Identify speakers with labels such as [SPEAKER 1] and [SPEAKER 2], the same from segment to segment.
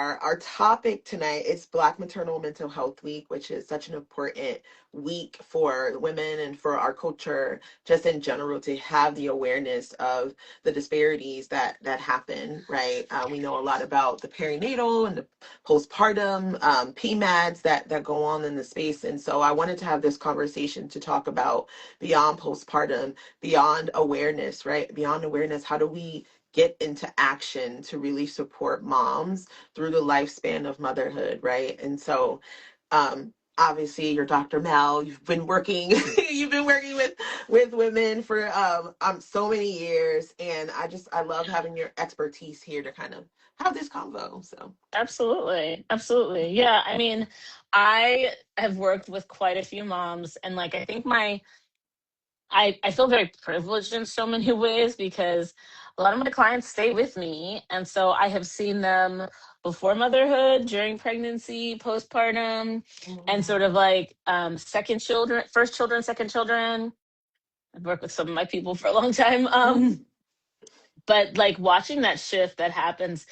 [SPEAKER 1] Our topic tonight is Black Maternal Mental Health Week, which is such an important week for women and for our culture, just in general, to have the awareness of the disparities that happen. Right? We know a lot about the perinatal and the postpartum PMADs that go on in the space, and so I wanted to have this conversation to talk about beyond postpartum, beyond awareness. Right? Beyond awareness, how do we get into action to really support moms through the lifespan of motherhood, right? And so, obviously, you're Dr. Mel. You've been working, you've been working with women for so many years, and I love having your expertise here to kind of have this convo. So,
[SPEAKER 2] Absolutely. Absolutely. Yeah. I mean, I have worked with quite a few moms, and like I think I feel very privileged in so many ways because a lot of my clients stay with me. And so I have seen them before motherhood, during pregnancy, postpartum, and
[SPEAKER 1] mhm,
[SPEAKER 2] sort of like second children, first children, second children. I've worked with some of my people for a long time. But like watching that shift that happens,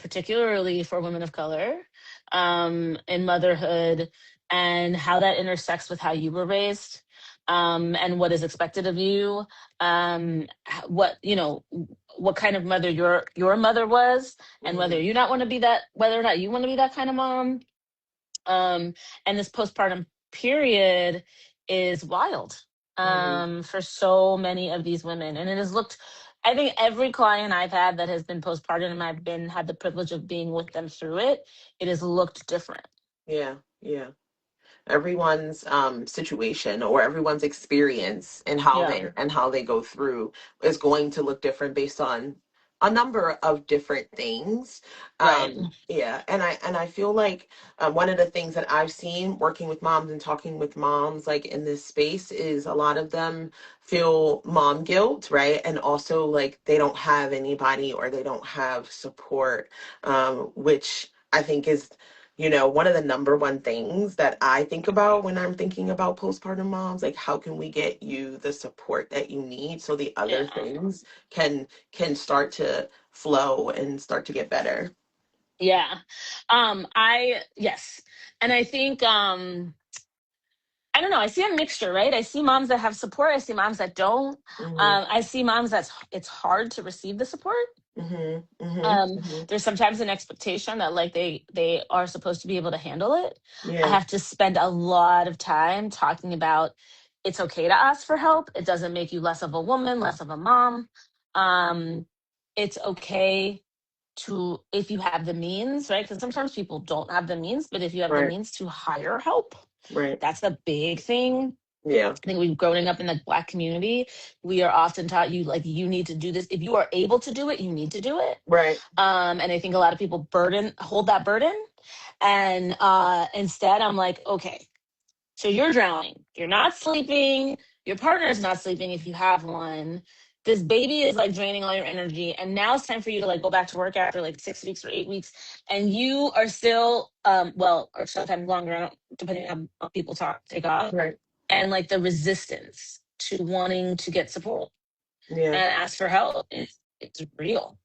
[SPEAKER 2] particularly for women of color, in motherhood, and how that intersects with how you were raised, and what is expected of you, what what kind of mother your mother was, and
[SPEAKER 1] mhm,
[SPEAKER 2] whether or not you want to be that kind of mom. And this postpartum period is wild,
[SPEAKER 1] mhm.
[SPEAKER 2] for so many of these women. And it has looked, I think every client I've had that has been postpartum and had the privilege of being with them through it, it has looked different.
[SPEAKER 1] Yeah, yeah. Everyone's situation or everyone's experience and
[SPEAKER 2] Yeah.
[SPEAKER 1] how they go through is going to look different based on a number of different things.
[SPEAKER 2] Right.
[SPEAKER 1] Yeah, and I feel like one of the things that I've seen working with moms and talking with moms like in this space is a lot of them feel mom guilt, right? And also like they don't have anybody or they don't have support, which I think is, one of the number one things that I think about when I'm thinking about postpartum moms, like how can we get you the support that you need so the other
[SPEAKER 2] Yeah.
[SPEAKER 1] things can start to flow and start to get better.
[SPEAKER 2] Yeah. I Yes. And I think I don't know. I see a mixture, right? I see moms that have support. I see moms that don't.
[SPEAKER 1] Hmm.
[SPEAKER 2] I see moms it's hard to receive the support.
[SPEAKER 1] Hmm. Hmm.
[SPEAKER 2] um
[SPEAKER 1] Hmm.
[SPEAKER 2] there's sometimes an expectation that like they are supposed to be able to handle it. I
[SPEAKER 1] Yeah,
[SPEAKER 2] have to spend a lot of time talking about it's okay to ask for help. It doesn't make you less of a woman, less of a mom. um it's okay to, if you have the means, right? Because sometimes people don't have the means, but if you have the
[SPEAKER 1] right,
[SPEAKER 2] means to hire help,
[SPEAKER 1] right.
[SPEAKER 2] that's the big thing.
[SPEAKER 1] Yeah,
[SPEAKER 2] I think we've growing up in the Black community, we are often taught you like you need to do this. If you are able to do it, you need to do it.
[SPEAKER 1] right,
[SPEAKER 2] And I think a lot of people hold that burden. And instead, I'm like, okay, so you're drowning, you're not sleeping, your partner's not sleeping if you have one. This baby is like draining all your energy, and now it's time for you to like go back to work after like 6 weeks or 8 weeks, and you are still, well, or sometimes longer, depending on how people take off,
[SPEAKER 1] right.
[SPEAKER 2] and like the resistance to wanting to get support
[SPEAKER 1] Yeah.
[SPEAKER 2] and ask for help it's real.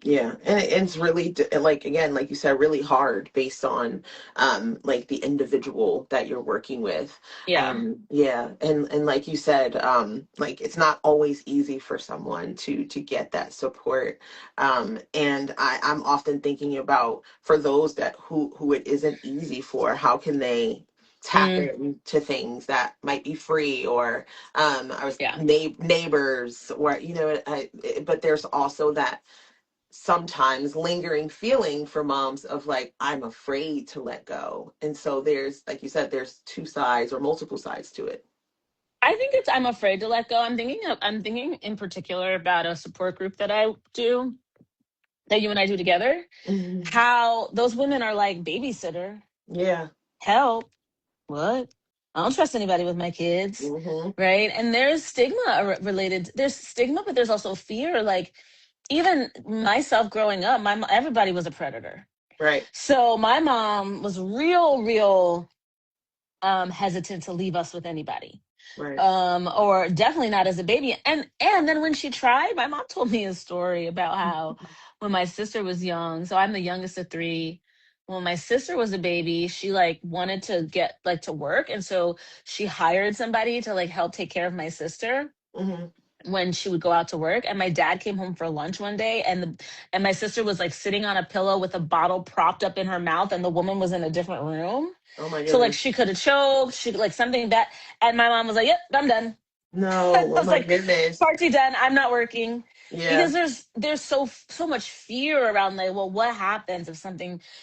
[SPEAKER 1] Yeah, and it's really like again, like you said, really hard based on like the individual that you're working with.
[SPEAKER 2] Yeah.
[SPEAKER 1] Yeah, and like you said, like it's not always easy for someone to get that support. And I'm often thinking about for those that who it isn't easy for, how can they tap
[SPEAKER 2] Mm,
[SPEAKER 1] into things that might be free or I was
[SPEAKER 2] yeah.
[SPEAKER 1] neighbors or but there's also that sometimes lingering feeling for moms of like I'm afraid to let go, and so there's like you said there's two sides or multiple sides to it.
[SPEAKER 2] I think it's I'm afraid to let go. I'm thinking in particular about a support group that I do, that you and I do together.
[SPEAKER 1] Hmm.
[SPEAKER 2] How those women are like, babysitter,
[SPEAKER 1] Yeah.
[SPEAKER 2] help, what? I don't trust anybody with my kids,
[SPEAKER 1] Hmm.
[SPEAKER 2] right? And there's stigma related. There's stigma, but there's also fear. Like even myself growing up, everybody was a predator.
[SPEAKER 1] Right.
[SPEAKER 2] So my mom was real hesitant to leave us with anybody,
[SPEAKER 1] Right.
[SPEAKER 2] or definitely not as a baby. And then when she tried, my mom told me a story about how when my sister was young. So I'm the youngest of three. When my sister was a baby, she like wanted to get like to work, and so she hired somebody to like help take care of my sister
[SPEAKER 1] Hmm.
[SPEAKER 2] when she would go out to work. And my dad came home for lunch one day, and my sister was like sitting on a pillow with a bottle propped up in her mouth, and the woman was in a different room.
[SPEAKER 1] Oh my
[SPEAKER 2] So like
[SPEAKER 1] goodness.
[SPEAKER 2] she could have choked, she like something that, and my mom was like, "Yep, I'm done." I
[SPEAKER 1] No, oh
[SPEAKER 2] was
[SPEAKER 1] my
[SPEAKER 2] like,
[SPEAKER 1] goodness.
[SPEAKER 2] party done. I'm not working.
[SPEAKER 1] Yeah.
[SPEAKER 2] Because there's so much fear around like, well, what happens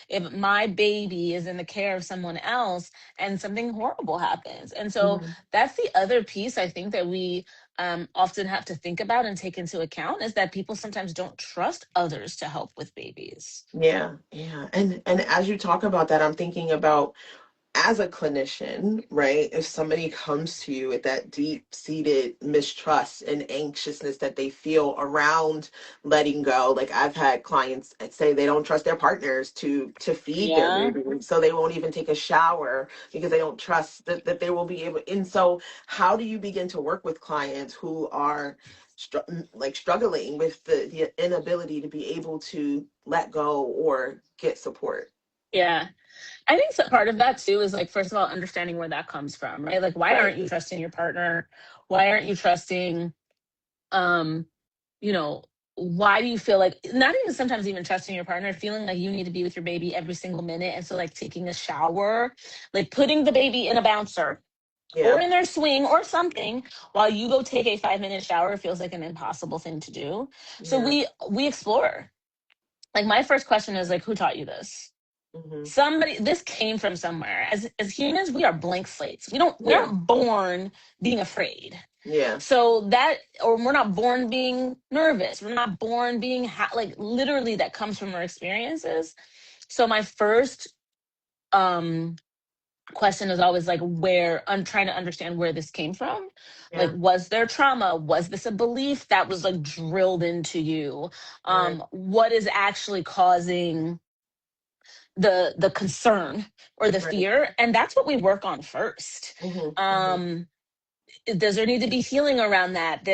[SPEAKER 2] if my baby is in the care of someone else and something horrible happens? And so
[SPEAKER 1] Hmm.
[SPEAKER 2] that's the other piece I think that we often have to think about and take into account, is that people sometimes don't trust others to help with babies.
[SPEAKER 1] Yeah, yeah. And as you talk about that, I'm thinking about, as a clinician, right, if somebody comes to you with that deep seated mistrust and anxiousness that they feel around letting go, like I've had clients say they don't trust their partners to feed their
[SPEAKER 2] Yeah.
[SPEAKER 1] baby, so they won't even take a shower because they don't trust that they will be able. And so, how do you begin to work with clients who are like struggling with the inability to be able to let go or get support?
[SPEAKER 2] Yeah. I think so, part of that too is like, first of all, understanding where that comes from, right? Like, why
[SPEAKER 1] Right.
[SPEAKER 2] aren't you trusting your partner? Why aren't you trusting, um, you know, why do you feel like, not even sometimes even trusting your partner, feeling like you need to be with your baby every single minute? And so, like, taking a shower, like putting the baby in a bouncer or
[SPEAKER 1] Yeah.
[SPEAKER 2] in their swing or something while you go take a 5 minute shower feels like an impossible thing to do. So
[SPEAKER 1] Yeah.
[SPEAKER 2] we explore. Like, my first question is like, who taught you this?
[SPEAKER 1] Hmm.
[SPEAKER 2] Somebody, this came from somewhere. As humans, we are blank slates. We
[SPEAKER 1] Yeah.
[SPEAKER 2] aren't born being afraid.
[SPEAKER 1] Yeah.
[SPEAKER 2] So that, or we're not born being nervous, we're not born being like, literally that comes from our experiences. So my first um question is always like, where, I'm trying to understand where this came from. Like,
[SPEAKER 1] Yeah.
[SPEAKER 2] was there trauma? Was this a belief that was like drilled into you?
[SPEAKER 1] Right.
[SPEAKER 2] What is actually causing the concern or the
[SPEAKER 1] Right.
[SPEAKER 2] fear? And that's what we work on first.
[SPEAKER 1] Hmm. Hmm.
[SPEAKER 2] um does there need to be healing around that?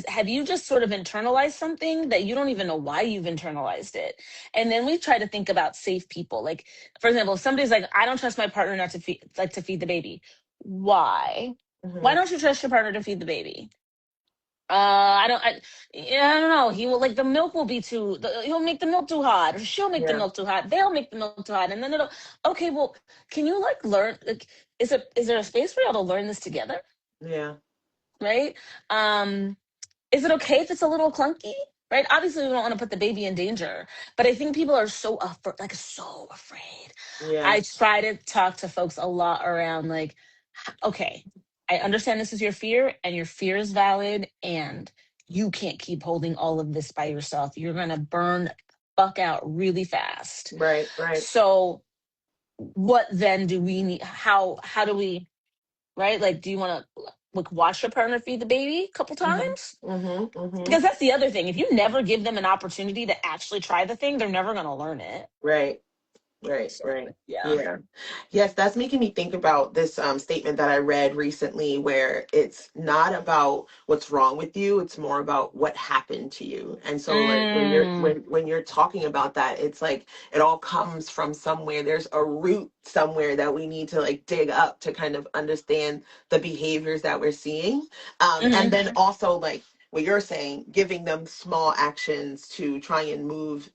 [SPEAKER 2] Have you just sort of internalized something that you don't even know why you've internalized it? And then we try to think about safe people. Like, for example, if somebody's like, I don't trust my partner not to feed, like, to feed the baby. Why
[SPEAKER 1] Hmm.
[SPEAKER 2] don't you trust your partner to feed the baby? I don't. Yeah, I don't know. He will, like, the milk will be he'll make the milk too hot, or she'll make the
[SPEAKER 1] Yeah.
[SPEAKER 2] milk too hot. They'll make the milk too hot, and then it'll. Okay, well, can you like learn? Like, is there a space for y'all to learn this together?
[SPEAKER 1] Yeah.
[SPEAKER 2] Right? Um, is it okay if it's a little clunky? Right? Obviously, we don't want to put the baby in danger, but I think people are so afraid.
[SPEAKER 1] Yeah.
[SPEAKER 2] I try to talk to folks a lot around like, okay, I understand this is your fear, and your fear is valid, and you can't keep holding all of this by yourself. You're gonna burn the fuck out really fast.
[SPEAKER 1] Right. Right.
[SPEAKER 2] So what then do we need? How do we, right? Like, do you want to like watch your partner feed the baby a couple
[SPEAKER 1] Hmm.
[SPEAKER 2] times?
[SPEAKER 1] Hmm. Hmm.
[SPEAKER 2] Because that's the other thing. If you never give them an opportunity to actually try the thing, they're never gonna learn it.
[SPEAKER 1] Right. Right,
[SPEAKER 2] So
[SPEAKER 1] right.
[SPEAKER 2] yeah.
[SPEAKER 1] Yeah. Yes, that's making me think about this statement that I read recently, where it's not about what's wrong with you, it's more about what happened to you. And so, like,
[SPEAKER 2] Mm,
[SPEAKER 1] when you're talking about that, it's like it all comes from somewhere. There's a root somewhere that we need to like dig up to kind of understand the behaviors that we're seeing. And
[SPEAKER 2] hmm.
[SPEAKER 1] then also, like what you're saying, giving them small actions to try and move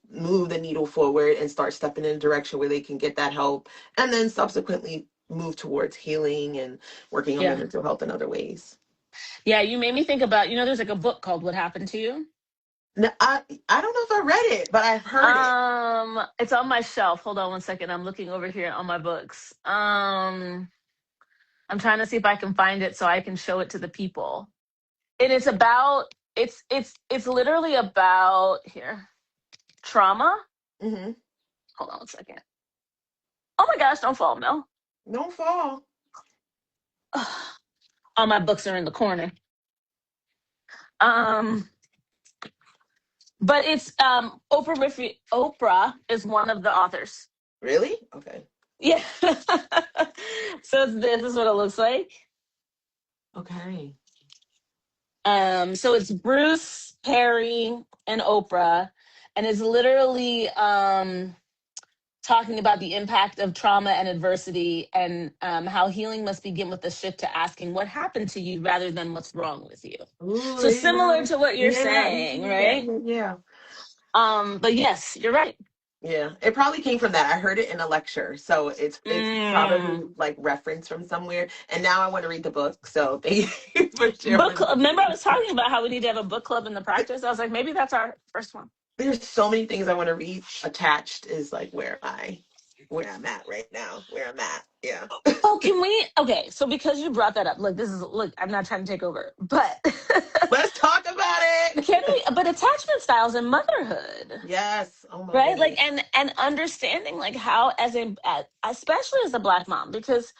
[SPEAKER 1] the needle forward and start stepping in a direction where they can get that help, and then subsequently move towards healing and working on their
[SPEAKER 2] Yeah.
[SPEAKER 1] mental health in other ways.
[SPEAKER 2] Yeah, you made me think about, there's like a book called What Happened to You.
[SPEAKER 1] Now, I don't know if I read it, but I've heard it.
[SPEAKER 2] It's on my shelf. Hold on one second. I'm looking over here on my books. I'm trying to see if I can find it so I can show it to the people. And it's about, it's literally about, here, trauma.
[SPEAKER 1] Hmm.
[SPEAKER 2] Hold on one second. Oh my gosh, don't fall, Mel.
[SPEAKER 1] Don't fall.
[SPEAKER 2] All my books are in the corner. Um, but it's Oprah is one of the authors.
[SPEAKER 1] Really? Okay.
[SPEAKER 2] Yeah. So this is what it looks like.
[SPEAKER 1] Okay.
[SPEAKER 2] So it's Bruce, Perry, and Oprah. and it's literally talking about the impact of trauma and adversity, and how healing must begin with the shift to asking what happened to you rather than what's wrong with you.
[SPEAKER 1] Ooh,
[SPEAKER 2] So
[SPEAKER 1] there you
[SPEAKER 2] similar
[SPEAKER 1] go.
[SPEAKER 2] to what you're
[SPEAKER 1] Yeah,
[SPEAKER 2] saying,
[SPEAKER 1] yeah,
[SPEAKER 2] right?
[SPEAKER 1] yeah, yeah.
[SPEAKER 2] But yes, you're right.
[SPEAKER 1] Yeah, it probably came from that. I heard it in a lecture, so it's
[SPEAKER 2] Mm.
[SPEAKER 1] probably like reference from somewhere. And now I want to read the book. So thank you for
[SPEAKER 2] Book
[SPEAKER 1] sharing
[SPEAKER 2] club.
[SPEAKER 1] with
[SPEAKER 2] Remember, I
[SPEAKER 1] me.
[SPEAKER 2] was talking about how we need to have a book club in the practice. I was like, maybe that's our first one.
[SPEAKER 1] There's so many things I want to read. Attached is like where I'm at right now. Where I'm at. Yeah.
[SPEAKER 2] Oh, can we? Okay, so because you brought that up, look, this is look. I'm not trying to take over, but
[SPEAKER 1] Let's talk about
[SPEAKER 2] can
[SPEAKER 1] it.
[SPEAKER 2] we? But attachment styles and motherhood,
[SPEAKER 1] Yes. Oh my
[SPEAKER 2] right? Like,
[SPEAKER 1] goodness.
[SPEAKER 2] and understanding like how, especially as a Black mom, because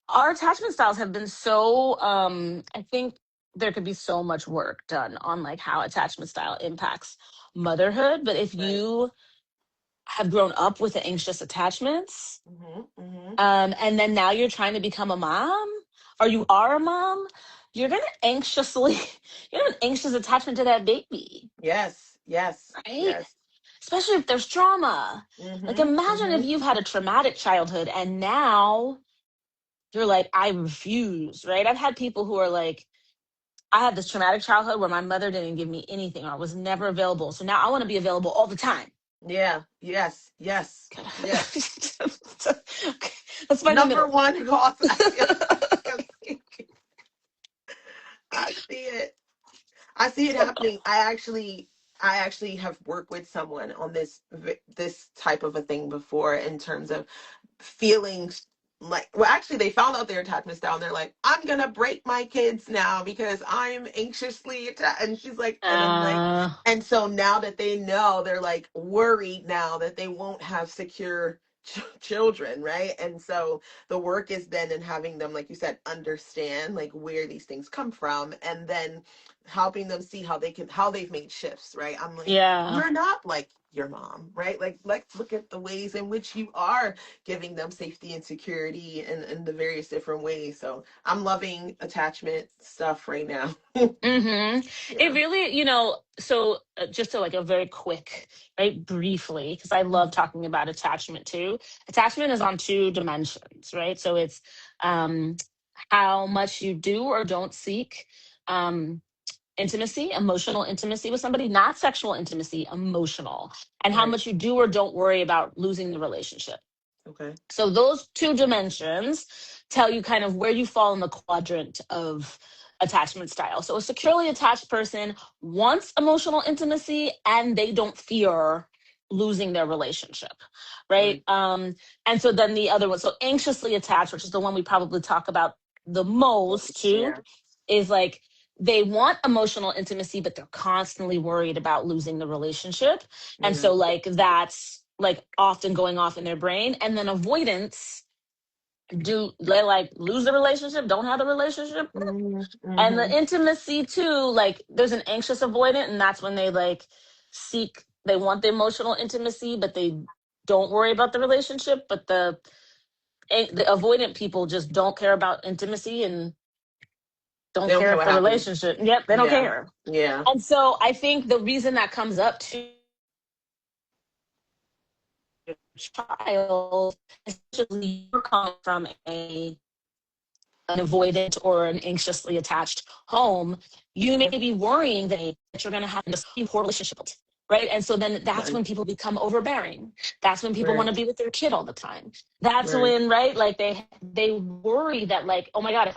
[SPEAKER 2] our attachment styles have been so. I think there could be so much work done on like how attachment style impacts motherhood. But if
[SPEAKER 1] Right.
[SPEAKER 2] you have grown up with the anxious attachments,
[SPEAKER 1] Mhm. Mhm.
[SPEAKER 2] and then now you're trying to become a mom, or you are a mom, you're gonna anxiously you have an anxious attachment to that baby,
[SPEAKER 1] Yes. Yes.
[SPEAKER 2] right?
[SPEAKER 1] Yes.
[SPEAKER 2] Especially if there's trauma. Like
[SPEAKER 1] Mhm.
[SPEAKER 2] imagine if
[SPEAKER 1] Mhm.
[SPEAKER 2] you've had a traumatic childhood and now you're like, I refuse, right? I've had people who are like, I had this traumatic childhood where my mother didn't give me anything or I was never available, so now I want to be available all the time.
[SPEAKER 1] Yeah. Yes. Yes. Yes.
[SPEAKER 2] Okay, let's find the
[SPEAKER 1] Number
[SPEAKER 2] middle.
[SPEAKER 1] one cause. I see it. I see it happening. I actually have worked with someone on this type of a thing before in terms of feeling like, well, actually they found out their attachment style and they're like, I'm gonna break my kids now because I'm anxiously attached. And she's like, and I'm like,
[SPEAKER 2] uh
[SPEAKER 1] and so now that they know, they're like worried now that they won't have secure children, right? And so the work is then in having them, like you said, understand like where these things come from, and then helping them see how they've made shifts, right? I'm like,
[SPEAKER 2] yeah.
[SPEAKER 1] you're not like your mom, right? Like, let's look at the ways in which you are giving them safety and security in the various different ways. So I'm loving attachment stuff right now.
[SPEAKER 2] hmm It
[SPEAKER 1] Yeah.
[SPEAKER 2] really, so just to like a very quick, right, briefly, because I love talking about attachment too. Attachment is on two dimensions, right? So it's um, how much you do or don't seek um, intimacy, emotional intimacy with somebody, not sexual intimacy, emotional, and how
[SPEAKER 1] Right.
[SPEAKER 2] much you do or don't worry about losing the relationship.
[SPEAKER 1] Okay.
[SPEAKER 2] So those two dimensions tell you kind of where you fall in the quadrant of attachment style. So a securely attached person wants emotional intimacy and they don't fear losing their relationship, right?
[SPEAKER 1] Right.
[SPEAKER 2] And so then the other one, so anxiously attached, which is the one we probably talk about the most too,
[SPEAKER 1] Yeah.
[SPEAKER 2] is like they want emotional intimacy, but they're constantly worried about losing the relationship. And
[SPEAKER 1] Yeah.
[SPEAKER 2] so like that's like often going off in their brain. And then avoidance, do they like lose the relationship, don't have the relationship? And the
[SPEAKER 1] Mm-hmm.
[SPEAKER 2] intimacy too, like there's an anxious avoidant, and that's when they like they want the emotional intimacy, but they don't worry about the relationship. But the avoidant people just don't care about intimacy and
[SPEAKER 1] They
[SPEAKER 2] don't
[SPEAKER 1] don't
[SPEAKER 2] care
[SPEAKER 1] care
[SPEAKER 2] if
[SPEAKER 1] what
[SPEAKER 2] the
[SPEAKER 1] happens.
[SPEAKER 2] relationship, yep, they don't
[SPEAKER 1] Yeah.
[SPEAKER 2] care.
[SPEAKER 1] Yeah.
[SPEAKER 2] And so I think the reason that comes up to child, especially you're coming from an avoidant or an anxiously attached home, you may be worrying that you're going to have a poor relationship, right? And so then that's
[SPEAKER 1] Right.
[SPEAKER 2] when people become overbearing. That's when people want
[SPEAKER 1] Right.
[SPEAKER 2] to be with their kid all the time. That's
[SPEAKER 1] Right.
[SPEAKER 2] when, right? Like they worry that like, oh my God, if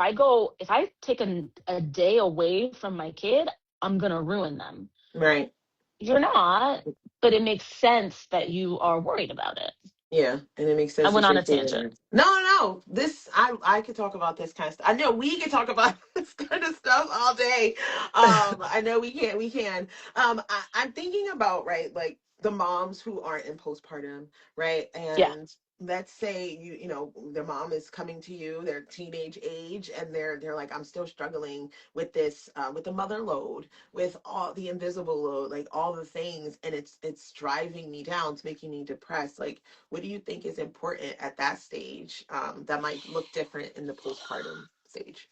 [SPEAKER 2] I take a day away from my kid, I'm going to ruin them.
[SPEAKER 1] Right.
[SPEAKER 2] You're not, but it makes sense that you are worried about it.
[SPEAKER 1] Yeah, and it makes
[SPEAKER 2] I
[SPEAKER 1] sense
[SPEAKER 2] went
[SPEAKER 1] that
[SPEAKER 2] on
[SPEAKER 1] you're
[SPEAKER 2] a tangent.
[SPEAKER 1] feeling. No, no, this I could talk about this kind of stuff. I know we can talk about this kind of stuff all day. I know we can. We can. I'm thinking about, right, like the moms who aren't in postpartum, right,
[SPEAKER 2] Yeah.
[SPEAKER 1] and let's say you know their mom is coming to you, they're teenage age, and they're like, I'm still struggling with this, with the mother load, with all the invisible load, like all the things, and it's driving me down, it's making me depressed. Like, what do you think is important at that stage, that might look different in the postpartum stage?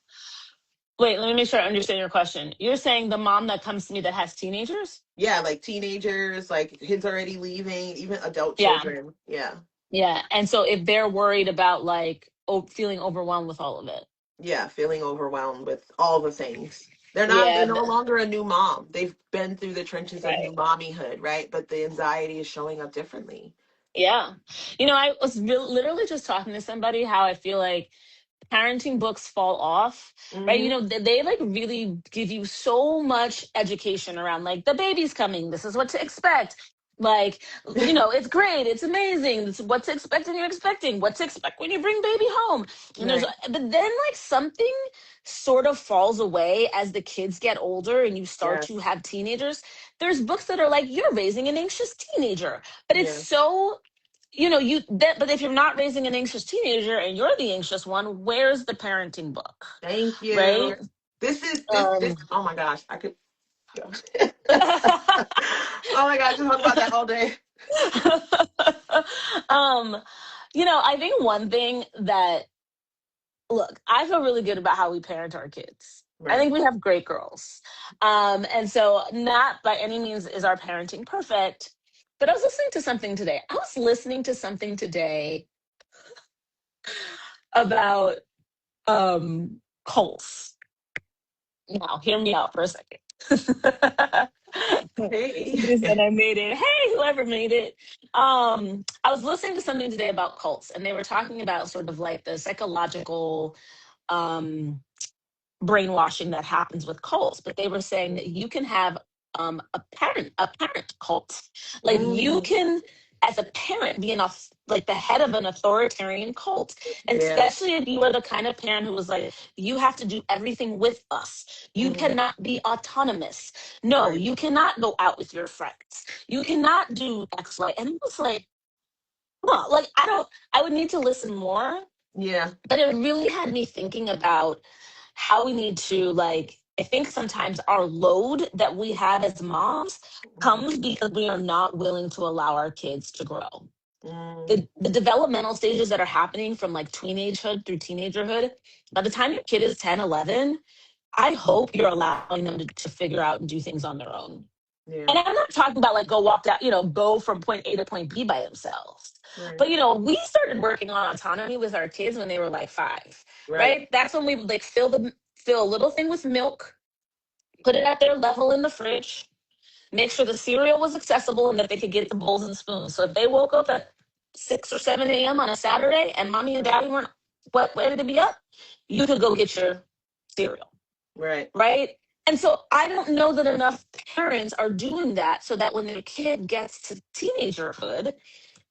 [SPEAKER 2] Wait, let me make sure I understand your question. You're saying the mom that comes to me that has teenagers?
[SPEAKER 1] Yeah, like teenagers, like kids already leaving, even adult
[SPEAKER 2] Yeah.
[SPEAKER 1] children. Yeah.
[SPEAKER 2] Yeah. And so if they're worried about like feeling overwhelmed with all of it.
[SPEAKER 1] Yeah, feeling overwhelmed with all the things. They're
[SPEAKER 2] Yeah.
[SPEAKER 1] no longer a new mom. They've been through the trenches of new
[SPEAKER 2] Right.
[SPEAKER 1] mommyhood, right? But the anxiety is showing up differently.
[SPEAKER 2] Yeah. I was literally just talking to somebody how I feel like parenting books fall off, right?
[SPEAKER 1] Hmm.
[SPEAKER 2] They like really give you so much education around like the baby's coming, this is what to expect. Like, it's great, it's amazing, this is what to expect, and you're expecting what to expect when you bring baby home. And
[SPEAKER 1] Right.
[SPEAKER 2] but then like something sort of falls away as the kids get older and you start to
[SPEAKER 1] Yes.
[SPEAKER 2] have teenagers. There's books that are like, you're raising an anxious teenager, but it's
[SPEAKER 1] Yeah.
[SPEAKER 2] so you that but if you're not raising an anxious teenager and you're the anxious one, where's the parenting book?
[SPEAKER 1] Thank
[SPEAKER 2] Right?
[SPEAKER 1] you. This is this.
[SPEAKER 2] um
[SPEAKER 1] Oh my gosh, I could. Go. Oh my gosh, just talk about that all day.
[SPEAKER 2] um I think one thing that, look, I feel really good about how we parent our kids. I
[SPEAKER 1] Right.
[SPEAKER 2] think we have great girls. And so not by any means is our parenting perfect, but I was listening to something today. I was listening to something today about cults. Now, hear me out for a second.
[SPEAKER 1] Hey.
[SPEAKER 2] Somebody said I made it. Hey, whoever made it. I was listening to something today about cults, and they were talking about sort of like the psychological um, brainwashing that happens with cults, but they were saying that you can have a parent cult. Like you
[SPEAKER 1] Mm,
[SPEAKER 2] can, as a parent, be like the head of an authoritarian cult, and
[SPEAKER 1] yeah.
[SPEAKER 2] especially if you are the kind of parent who was like, you have to do everything with us. You
[SPEAKER 1] Mm,
[SPEAKER 2] cannot be autonomous. No,
[SPEAKER 1] right.
[SPEAKER 2] you cannot go out with your friends. You cannot do X, Y. And it was like, huh, like I would need to listen more,
[SPEAKER 1] Yeah.
[SPEAKER 2] but it really had me thinking about how we need to, like, I think sometimes our load that we have as moms
[SPEAKER 1] Mm,
[SPEAKER 2] comes because we are not willing to allow our kids to grow.
[SPEAKER 1] mm,
[SPEAKER 2] The developmental stages that are happening from like teenagehood through teenagerhood, by the time your kid is 10, 11, I hope you're allowing them to figure out and do things on their own.
[SPEAKER 1] yeah.
[SPEAKER 2] And I'm not talking about like go walk down, go from point A to point B by themselves.
[SPEAKER 1] Right.
[SPEAKER 2] But we started working on autonomy with our kids when they were like 5,
[SPEAKER 1] Right.
[SPEAKER 2] right? That's when we would like fill a little thing with milk, put it at their level in the fridge, make sure the cereal was accessible and that they could get the bowls and spoons. So if they woke up at 6 or 7 a.m. on a Saturday and mommy and daddy weren't ready to be up, you could go get your cereal,
[SPEAKER 1] Right.
[SPEAKER 2] right? And so I don't know that enough parents are doing that so that when their kid gets to teenagerhood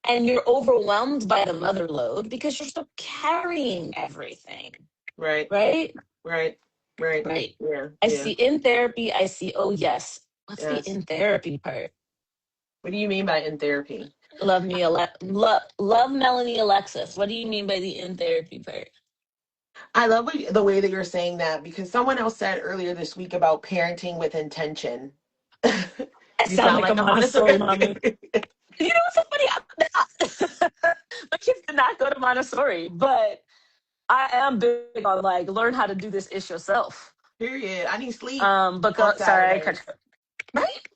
[SPEAKER 2] and you're overwhelmed by the mother load because you're still carrying everything,
[SPEAKER 1] Right.
[SPEAKER 2] right?
[SPEAKER 1] Right. Right.
[SPEAKER 2] Right.
[SPEAKER 1] Yeah.
[SPEAKER 2] I
[SPEAKER 1] Yeah.
[SPEAKER 2] see in therapy, I see, oh, yes. What's the
[SPEAKER 1] Yes.
[SPEAKER 2] in therapy part?
[SPEAKER 1] What do you mean by in therapy?
[SPEAKER 2] Love Melanie Alexis. What do you mean by the in therapy part?
[SPEAKER 1] I love the way that you're saying that because someone else said earlier this week about parenting with intention.
[SPEAKER 2] I
[SPEAKER 1] You
[SPEAKER 2] sound
[SPEAKER 1] sound
[SPEAKER 2] like a
[SPEAKER 1] like a
[SPEAKER 2] Montessori
[SPEAKER 1] Montessori.
[SPEAKER 2] mommy. You know what's so funny? My kids did not go to Montessori, but I am big on like learn how to do this ish yourself.
[SPEAKER 1] Period. I need sleep on
[SPEAKER 2] Sorry, I cut
[SPEAKER 1] Saturdays.
[SPEAKER 2] you. Right?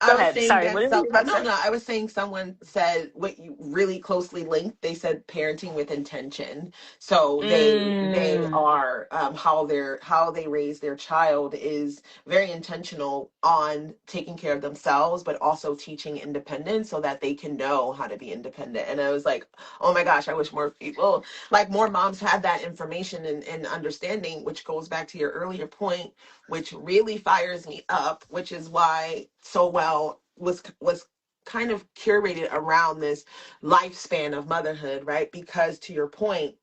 [SPEAKER 1] I
[SPEAKER 2] Go
[SPEAKER 1] was
[SPEAKER 2] ahead.
[SPEAKER 1] saying
[SPEAKER 2] Sorry,
[SPEAKER 1] that
[SPEAKER 2] what were you about to
[SPEAKER 1] no,
[SPEAKER 2] say?
[SPEAKER 1] no, I was saying someone said what you really closely linked. They said parenting with intention. So they
[SPEAKER 2] Mm,
[SPEAKER 1] are how they raise their child is very intentional on taking care of themselves, but also teaching independence so that they can know how to be independent. And I was like, oh my gosh, I wish more people, like more moms had that information and understanding, which goes back to your earlier point, which really fires me up, which is why So Well was kind of curated around this lifespan of motherhood, right? Because to your point,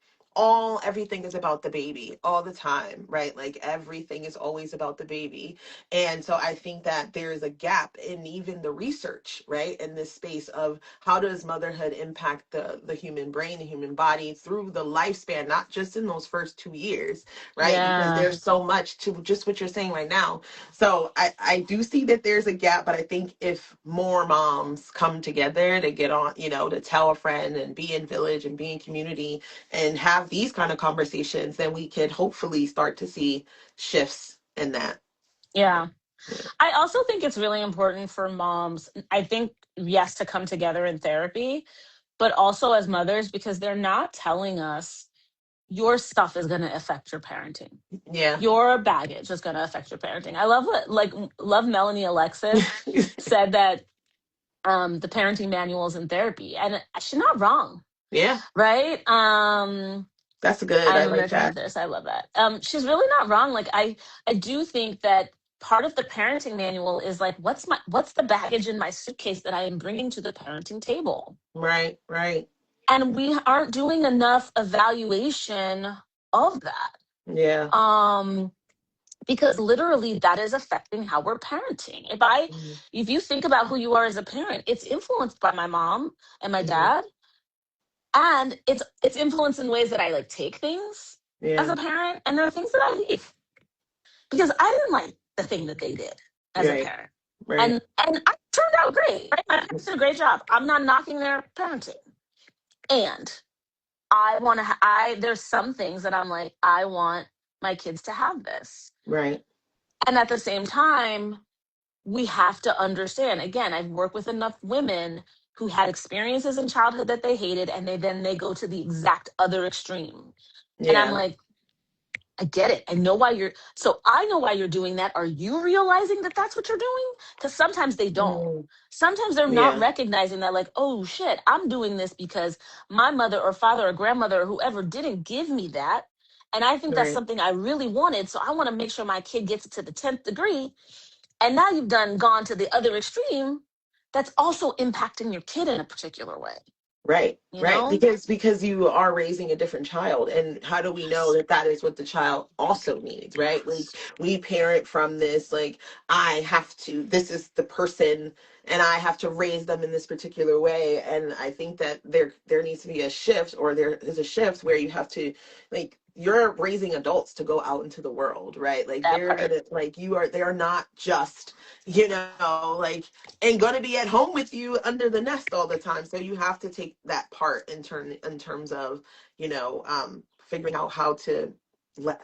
[SPEAKER 1] everything is about the baby all the time, right? Like everything is always about the baby. And so I think that there is a gap in even the research, right? In this space of how does motherhood impact the human brain, the human body through the lifespan, not just in those first 2 years, right? Because
[SPEAKER 2] yeah.
[SPEAKER 1] there's so much to just what you're saying right now. So I do see that there's a gap, but I think if more moms come together to get on, to tell a friend and be in village and be in community and have have these kind of conversations, then we could hopefully start to see shifts in that.
[SPEAKER 2] Yeah.
[SPEAKER 1] Yeah.
[SPEAKER 2] I also think it's really important for moms, I think, yes, to come together in therapy, but also as mothers, because they're not telling us your stuff is going to affect your parenting.
[SPEAKER 1] Yeah.
[SPEAKER 2] Your baggage is going to affect your parenting. I love what, like, love Melanie Alexis said that the parenting manuals in therapy, and she's not wrong,
[SPEAKER 1] Yeah.
[SPEAKER 2] right?
[SPEAKER 1] That's good. I
[SPEAKER 2] I'm
[SPEAKER 1] like
[SPEAKER 2] American
[SPEAKER 1] that.
[SPEAKER 2] Therapist. I love that. She's really not wrong. Like I do think that part of the parenting manual is like, what's the baggage in my suitcase that I am bringing to the parenting table?
[SPEAKER 1] Right. Right.
[SPEAKER 2] And we aren't doing enough evaluation of that.
[SPEAKER 1] Yeah.
[SPEAKER 2] Because literally that is affecting how we're parenting.
[SPEAKER 1] Mhm.
[SPEAKER 2] If you think about who you are as a parent, it's influenced by my mom and my
[SPEAKER 1] Mhm.
[SPEAKER 2] dad, and it's influenced in ways that I like take things as
[SPEAKER 1] Yeah.
[SPEAKER 2] a parent, and there are things that I leave because I didn't like the thing that they did as a
[SPEAKER 1] Right.
[SPEAKER 2] parent.
[SPEAKER 1] Right.
[SPEAKER 2] And I turned out great, right? My parents did a great job. I'm not knocking their parenting. And I want to I there's some things that I'm like, I want my kids to have this.
[SPEAKER 1] Right.
[SPEAKER 2] And at the same time, we have to understand, again, I've worked with enough women who had experiences in childhood that they hated, and they go to the exact other extreme. And I'm
[SPEAKER 1] Yeah.
[SPEAKER 2] like, I get it. I know why you're doing that. Are you realizing that that's what you're doing? Because sometimes they don't.
[SPEAKER 1] Mhm.
[SPEAKER 2] Sometimes they're not
[SPEAKER 1] Yeah.
[SPEAKER 2] recognizing that, like, oh shit, I'm doing this because my mother or father or grandmother or whoever didn't give me that. And I think that's
[SPEAKER 1] Right.
[SPEAKER 2] something I really wanted. So I want to make sure my kid gets it to the 10th degree. And now you've gone to the other extreme. That's also impacting your kid in a particular way,
[SPEAKER 1] Right,
[SPEAKER 2] you
[SPEAKER 1] right.
[SPEAKER 2] know?
[SPEAKER 1] Because you are raising a different child, and how do we know
[SPEAKER 2] Yes.
[SPEAKER 1] that that is what the child also needs, right? Like
[SPEAKER 2] Yes.
[SPEAKER 1] we parent from this, like I have to. This is the person, and I have to raise them in this particular way. And I think that there needs to be a shift, or there is a shift where you have to, like you're raising adults to go out into the world, right? Like
[SPEAKER 2] That
[SPEAKER 1] they're
[SPEAKER 2] part.
[SPEAKER 1] gonna like you are. They are not just like and going to be at home with you under the nest all the time. So you have to take that part in terms of, figuring out how to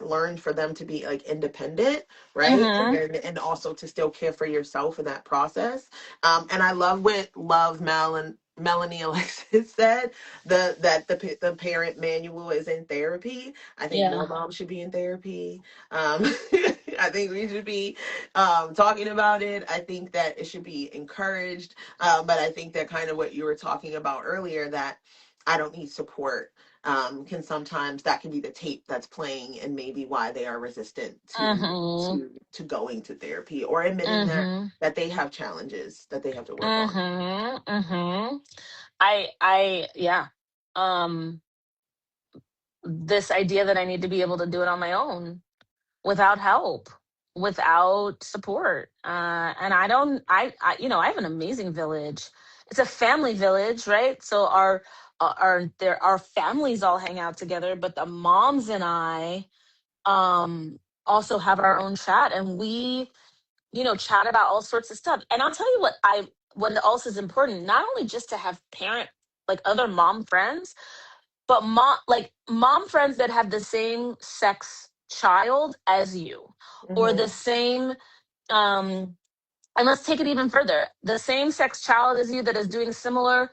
[SPEAKER 1] learn for them to be like independent, right?
[SPEAKER 2] Mm-hmm.
[SPEAKER 1] And also to still care for yourself in that process. And I love what Love Mel and Melanie Alexis said, the parent manual is in therapy. I think more
[SPEAKER 2] Yeah.
[SPEAKER 1] moms should be in therapy. I think we should be talking about it. I think that it should be encouraged. But I think that kind of what you were talking about earlier, that I don't need support, can sometimes that can be the tape that's playing, and maybe why they are resistant
[SPEAKER 2] Mm-hmm.
[SPEAKER 1] to going to therapy, or admitting
[SPEAKER 2] Mm-hmm.
[SPEAKER 1] that they have challenges that they have to work on.
[SPEAKER 2] Mm-hmm. Mm-hmm. Yeah. Um, this idea that I need to be able to do it on my own without help, without support. And I have an amazing village. It's a family village, right? So our families all hang out together, but the moms and I also have our own chat, and we chat about all sorts of stuff. And I'll tell you what else is important, not only just to have parent, like other mom friends, but mom friends that have the same sex child as you, or the
[SPEAKER 1] Hmm.
[SPEAKER 2] same um and let's take it even further, the same sex child as you that is doing similar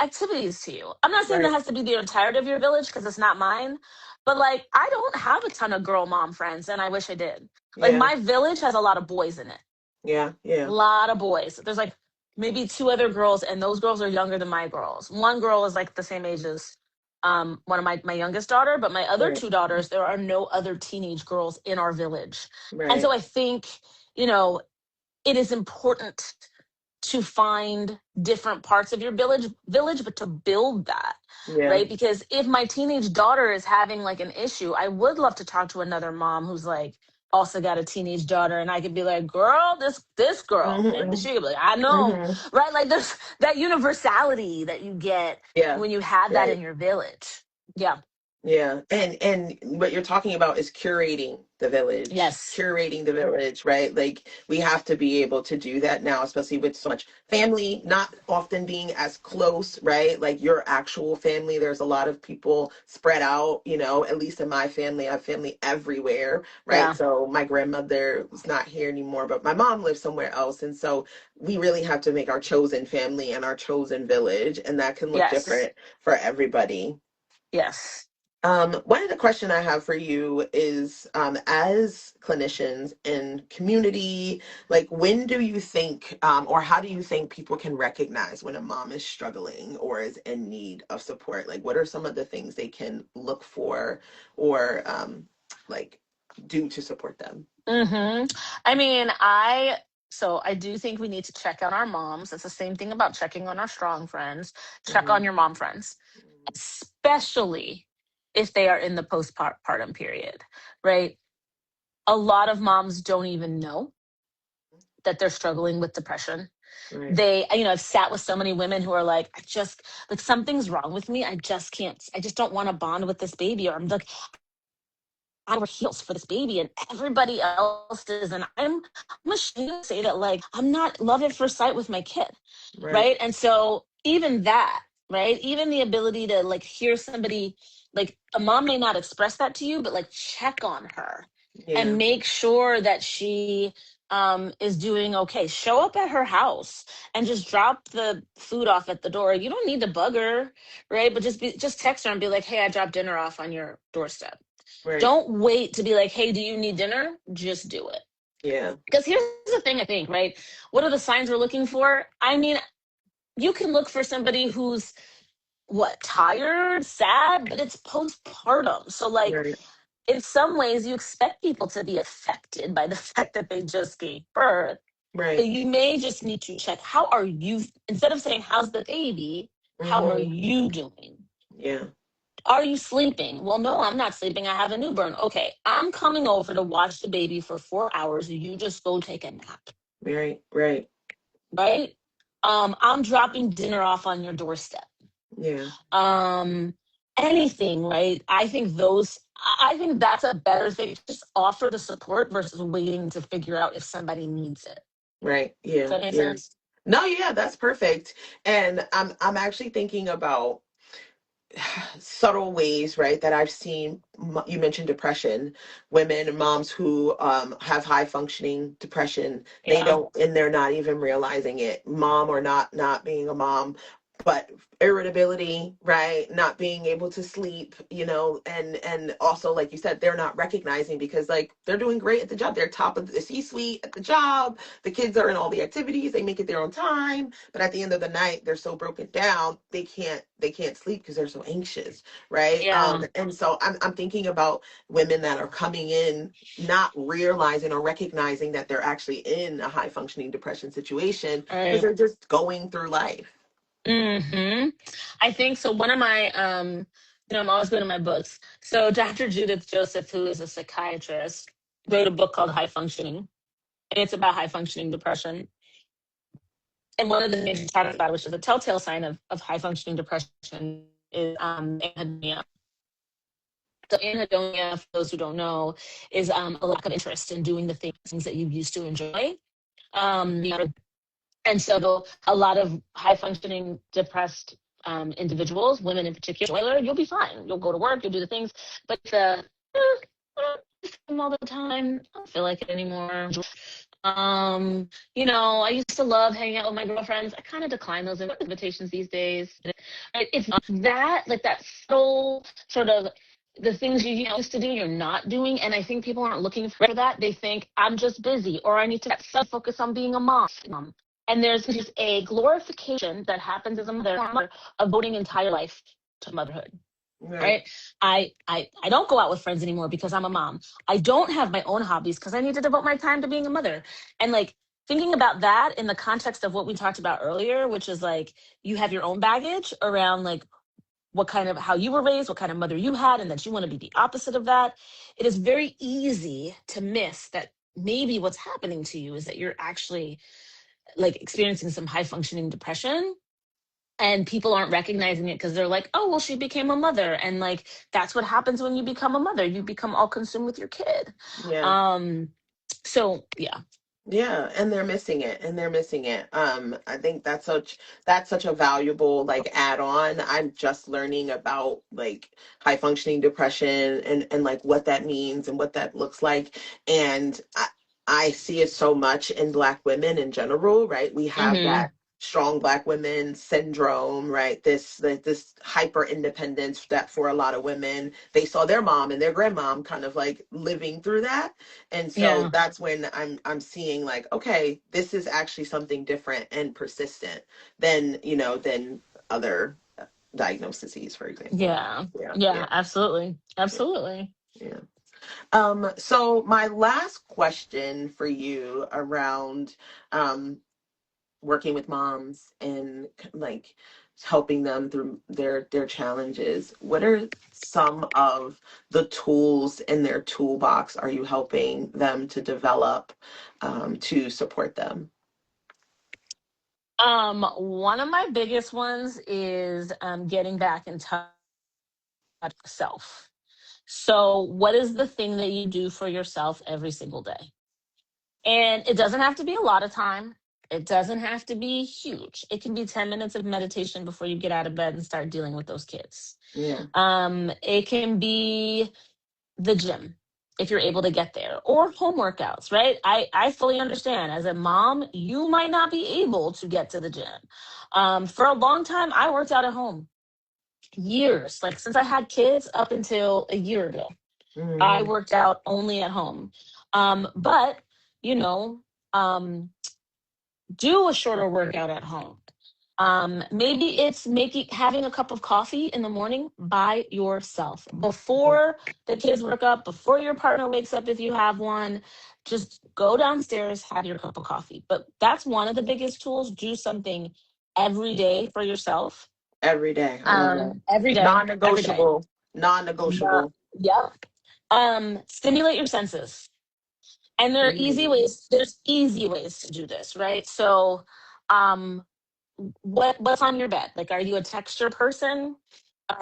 [SPEAKER 2] activities to you. I'm not saying that
[SPEAKER 1] Right.
[SPEAKER 2] has to be the entirety of your village, because it's not mine, but like, I don't have a ton of girl mom friends, and I wish I did. Like,
[SPEAKER 1] Yeah.
[SPEAKER 2] my village has a lot of boys in it.
[SPEAKER 1] Yeah.
[SPEAKER 2] A
[SPEAKER 1] Yeah.
[SPEAKER 2] lot of boys. There's like maybe two other girls, and those girls are younger than my girls. One girl is like the same age as one of my youngest daughter, but my other
[SPEAKER 1] Right.
[SPEAKER 2] two daughters, there are no other teenage girls in our village. And so
[SPEAKER 1] Right.
[SPEAKER 2] I think, you know, it is important to find different parts of your village, but to build that,
[SPEAKER 1] Yeah.
[SPEAKER 2] right? Because if my teenage daughter is having like an issue, I would love to talk to another mom who's like also got a teenage daughter, and I could be like, girl, this girl, and
[SPEAKER 1] Hmm.
[SPEAKER 2] she could be like, I know,
[SPEAKER 1] Hmm.
[SPEAKER 2] right? Like, there's that universality that you get
[SPEAKER 1] Yeah.
[SPEAKER 2] when you have that
[SPEAKER 1] Right.
[SPEAKER 2] in your village. Yeah.
[SPEAKER 1] Yeah. And what you're talking about is
[SPEAKER 2] Yes.
[SPEAKER 1] curating the village, right? Like we have to be able to do that now, especially with so much family not often being as close, right? Like your actual family, there's a lot of people spread out, at least in my family, I have family everywhere, right?
[SPEAKER 2] Yeah.
[SPEAKER 1] So my grandmother is not here anymore, but my mom lives somewhere else. And so we really have to make our chosen family and our chosen village, and that can look
[SPEAKER 2] Yes.
[SPEAKER 1] different for everybody.
[SPEAKER 2] Yes.
[SPEAKER 1] One of the question I have for you is, as clinicians in community, like when do you think, or how do you think people can recognize when a mom is struggling or is in need of support? Like, what are some of the things they can look for or like do to support them?
[SPEAKER 2] Hmm. I mean, I do think we need to check on our moms. It's the same thing about checking on our strong friends. Check on
[SPEAKER 1] Hmm.
[SPEAKER 2] your mom friends, especially if they are in the postpartum period, right? A lot of moms don't even know that they're struggling with depression.
[SPEAKER 1] Right,
[SPEAKER 2] I've sat with so many women who are like, I just, like, something's wrong with me. I just don't want to bond with this baby. Or I'm like, our heels for this baby and everybody else is. And I'm ashamed to say that, like, I'm not love at first sight with my kid.
[SPEAKER 1] right,
[SPEAKER 2] Right. And so even that, right, even the ability to like hear somebody, like a mom may not express that to you, but like check on her
[SPEAKER 1] yeah,
[SPEAKER 2] and make sure that she is doing okay. Show up at her house and just drop the food off at the door. You don't need to bug her, right? But just text her and be like, hey, I dropped dinner off on your doorstep.
[SPEAKER 1] right,
[SPEAKER 2] Don't wait to be like, hey, do you need dinner? Just do it.
[SPEAKER 1] yeah,
[SPEAKER 2] Because here's the thing, I think, right? What are the signs we're looking for? I mean, you can look for somebody who's what, tired, sad, but it's postpartum. So, like,
[SPEAKER 1] right,
[SPEAKER 2] in some ways, you expect people to be affected by the fact that they just gave birth.
[SPEAKER 1] right,
[SPEAKER 2] But you may just need to check, how are you, instead of saying, how's the baby? How are
[SPEAKER 1] hmm,
[SPEAKER 2] you doing?
[SPEAKER 1] yeah,
[SPEAKER 2] Are you sleeping? Well, no, I'm not sleeping. I have a newborn. Okay, I'm coming over to watch the baby for 4 hours. You just go take a nap,
[SPEAKER 1] right, right,
[SPEAKER 2] right? I'm dropping dinner off on your doorstep.
[SPEAKER 1] yeah,
[SPEAKER 2] Um, Anything, right? I think that's a better thing. Just offer the support versus waiting to figure out if somebody needs it.
[SPEAKER 1] right,
[SPEAKER 2] Does
[SPEAKER 1] yeah,
[SPEAKER 2] that make
[SPEAKER 1] yeah.
[SPEAKER 2] sense?
[SPEAKER 1] No, yeah, that's perfect. And I'm actually thinking about subtle ways, right, that I've seen. You mentioned depression, women and moms who have high functioning depression. They
[SPEAKER 2] Yeah.
[SPEAKER 1] don't, and they're not even realizing it. Mom or not being a mom, but irritability, right? Not being able to sleep, and also like you said, they're not recognizing because like they're doing great at the job. They're top of the C-suite at the job. The kids are in all the activities. They make it their own time, but at the end of the night, they're so broken down they can't sleep because they're so anxious, right?
[SPEAKER 2] Yeah.
[SPEAKER 1] And so I'm thinking about women that are coming in not realizing or recognizing that they're actually in a high functioning depression situation
[SPEAKER 2] All
[SPEAKER 1] because
[SPEAKER 2] right.
[SPEAKER 1] they're just going through life.
[SPEAKER 2] Hmm. I think so. One of my, I'm always going to my books. So Dr. Judith Joseph, who is a psychiatrist, wrote a book called High Functioning, and it's about high functioning depression. And one of the things she talks about, which is a telltale sign of high functioning depression, is anhedonia. So anhedonia, for those who don't know, is a lack of interest in doing the things that you used to enjoy. You know, and so a lot of high functioning depressed individuals, women in particular, you'll be fine. You'll go to work, you'll do the things, but all the time, I don't feel like it anymore. I used to love hanging out with my girlfriends. I kind of decline those invitations these days. It's that, like that subtle sort of the things you used to do, you're not doing. And I think people aren't looking for that. They think I'm just busy or I need to focus on being a mom. And there's just a glorification that happens as a mother of devoting entire life to motherhood.
[SPEAKER 1] Right.
[SPEAKER 2] Right. I don't go out with friends anymore because I'm a mom. I don't have my own hobbies because I need to devote my time to being a mother. And like thinking about that in the context of what we talked about earlier, which is like you have your own baggage around like what kind of how you were raised, what kind of mother you had, and that you want to be the opposite of that. It is very easy to miss that maybe what's happening to you is that you're actually like experiencing some high functioning depression and people aren't recognizing it because they're like, oh, well, she became a mother. And like, that's what happens when you become a mother. You become all consumed with your kid.
[SPEAKER 1] Yeah.
[SPEAKER 2] Um, so yeah.
[SPEAKER 1] Yeah, and they're missing it, and they're missing it. I think that's such a valuable like add-on. I'm just learning about like high functioning depression and like what that means and what that looks like. And I see it so much in Black women in general, right? We have
[SPEAKER 2] Hmm.
[SPEAKER 1] that strong Black women syndrome, right? This hyper independence that for a lot of women, they saw their mom and their grandmom kind of like living through that. And so
[SPEAKER 2] Yeah.
[SPEAKER 1] that's when I'm seeing like, okay, this is actually something different and persistent than, than other diagnoses, for example.
[SPEAKER 2] Yeah.
[SPEAKER 1] Yeah,
[SPEAKER 2] Yeah.
[SPEAKER 1] yeah,
[SPEAKER 2] Absolutely.
[SPEAKER 1] yeah,
[SPEAKER 2] Absolutely.
[SPEAKER 1] yeah. So my last question for you around um working with moms and like helping them through their challenges, what are some of the tools in their toolbox are you helping them to develop to support them?
[SPEAKER 2] One of my biggest ones is getting back in touch with self. So, what is the thing that you do for yourself every single day? And it doesn't have to be a lot of time. It doesn't have to be huge. It can be 10 minutes of meditation before you get out of bed and start dealing with those kids.
[SPEAKER 1] Yeah.
[SPEAKER 2] It can be the gym if you're able to get there, or home workouts, right? I fully understand. As a mom, you might not be able to get to the gym. For a long time, I worked out at home, years, like since I had kids up until a year ago. I
[SPEAKER 1] Hmm.
[SPEAKER 2] worked out only at home. But, you know, um, do a shorter workout at home. Maybe it's making having a cup of coffee in the morning by yourself before the kids wake up, before your partner wakes up if you have one. Just go downstairs, have your cup of coffee. But that's one of the biggest tools. Do something every day for yourself.
[SPEAKER 1] Every day. I love that.
[SPEAKER 2] Every day, every day.
[SPEAKER 1] Non-negotiable.
[SPEAKER 2] Not,
[SPEAKER 1] Non-negotiable.
[SPEAKER 2] yep. Stimulate your senses. And
[SPEAKER 1] Mm.
[SPEAKER 2] there's easy ways to do this, right? So um what's on your bed? Like, are you a texture person?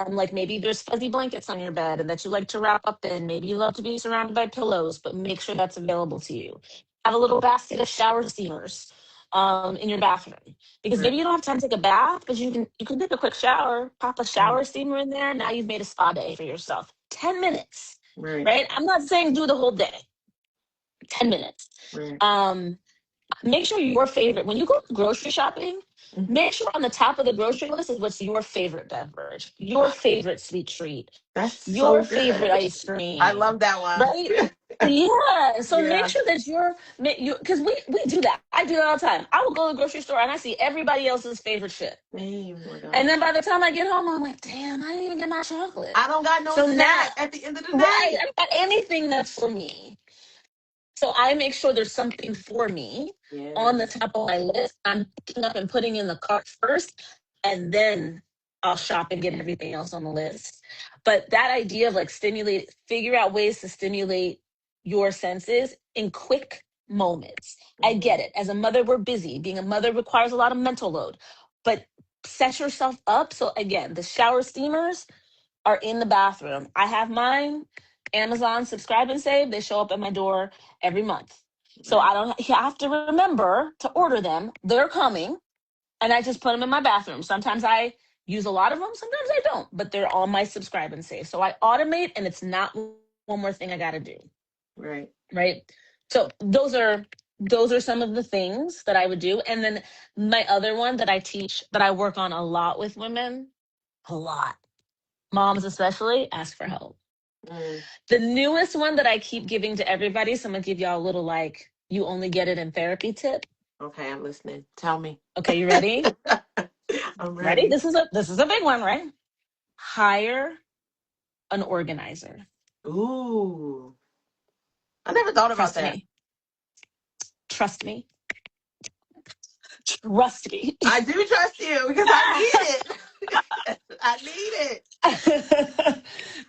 [SPEAKER 2] Like maybe there's fuzzy blankets on your bed and that you like to wrap up in. Maybe you love to be surrounded by pillows, but make sure that's available to you. Have a little basket of shower steamers in your bathroom, because maybe
[SPEAKER 1] Right.
[SPEAKER 2] you don't have time to take a bath, but you can take a quick shower, pop a
[SPEAKER 1] Right.
[SPEAKER 2] shower steamer in there. Now you've made a spa day for yourself. 10 minutes,
[SPEAKER 1] Right.
[SPEAKER 2] right? I'm not saying do the whole day. 10 minutes.
[SPEAKER 1] Right.
[SPEAKER 2] Um, Make sure your favorite, when you go grocery shopping,
[SPEAKER 1] Mhm.
[SPEAKER 2] make sure on the top of the grocery list is what's your favorite beverage, your favorite sweet treat,
[SPEAKER 1] That's
[SPEAKER 2] your
[SPEAKER 1] so
[SPEAKER 2] favorite
[SPEAKER 1] good.
[SPEAKER 2] ice
[SPEAKER 1] I
[SPEAKER 2] cream,
[SPEAKER 1] love that one.
[SPEAKER 2] right? Yeah. So make
[SPEAKER 1] Yeah.
[SPEAKER 2] sure that you, because we do that. I do that all the time. I will go to the grocery store and I see everybody else's favorite shit.
[SPEAKER 1] Same. Oh my
[SPEAKER 2] And then
[SPEAKER 1] gosh.
[SPEAKER 2] by the time I get home, I'm like, damn, I didn't even get my chocolate.
[SPEAKER 1] I don't got no
[SPEAKER 2] So now,
[SPEAKER 1] snack at the end of the
[SPEAKER 2] right,
[SPEAKER 1] day.
[SPEAKER 2] I don't got anything that's for me. So I make sure there's something for me on
[SPEAKER 1] Yeah.
[SPEAKER 2] the top of my list. I'm picking up and putting in the cart first, and then I'll shop and get everything else on the list. But that idea of like figure out ways to stimulate your senses in quick moments. I
[SPEAKER 1] Hmm.
[SPEAKER 2] get it. As a mother, we're busy. Being a mother requires a lot of mental load, but set yourself up. So again, the shower steamers are in the bathroom. I have mine. Amazon subscribe and save. They show up at my door every month. So
[SPEAKER 1] Right.
[SPEAKER 2] I don't have to remember to order them. They're coming, and I just put them in my bathroom. Sometimes I use a lot of them, sometimes I don't, but they're on my subscribe and save. So I automate, and it's not one more thing I got to do,
[SPEAKER 1] Right.
[SPEAKER 2] right? So those are some of the things that I would do. And then my other one that I teach, that I work on a lot with women, a lot, moms especially, ask for help.
[SPEAKER 1] Mm.
[SPEAKER 2] The newest one that I keep giving to everybody, so I'm gonna give y'all a little like you only get it in therapy tip.
[SPEAKER 1] Okay, I'm listening. Tell me.
[SPEAKER 2] Okay, you ready?
[SPEAKER 1] I'm
[SPEAKER 2] Ready?
[SPEAKER 1] ready.
[SPEAKER 2] This is a big one, right? Hire an organizer.
[SPEAKER 1] Ooh. I never thought about
[SPEAKER 2] Trust
[SPEAKER 1] that.
[SPEAKER 2] me. Trust me. Trust me.
[SPEAKER 1] I do trust you because I need it. I need it.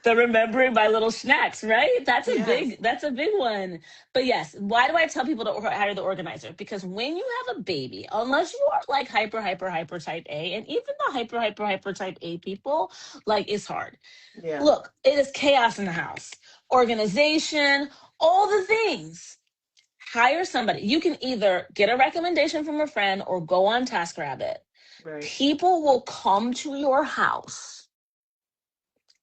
[SPEAKER 2] The remembering my little snacks, right?
[SPEAKER 1] Yes.
[SPEAKER 2] That's a big one. But yes, why do I tell people to hire the organizer? Because when you have a baby, unless you are like hyper type A, and even the hyper type A people, like it's hard.
[SPEAKER 1] Yeah.
[SPEAKER 2] Look, it is chaos in the house. Organization, all the things. Hire somebody. You can either get a recommendation from a friend or go on TaskRabbit.
[SPEAKER 1] Right.
[SPEAKER 2] People will come to your house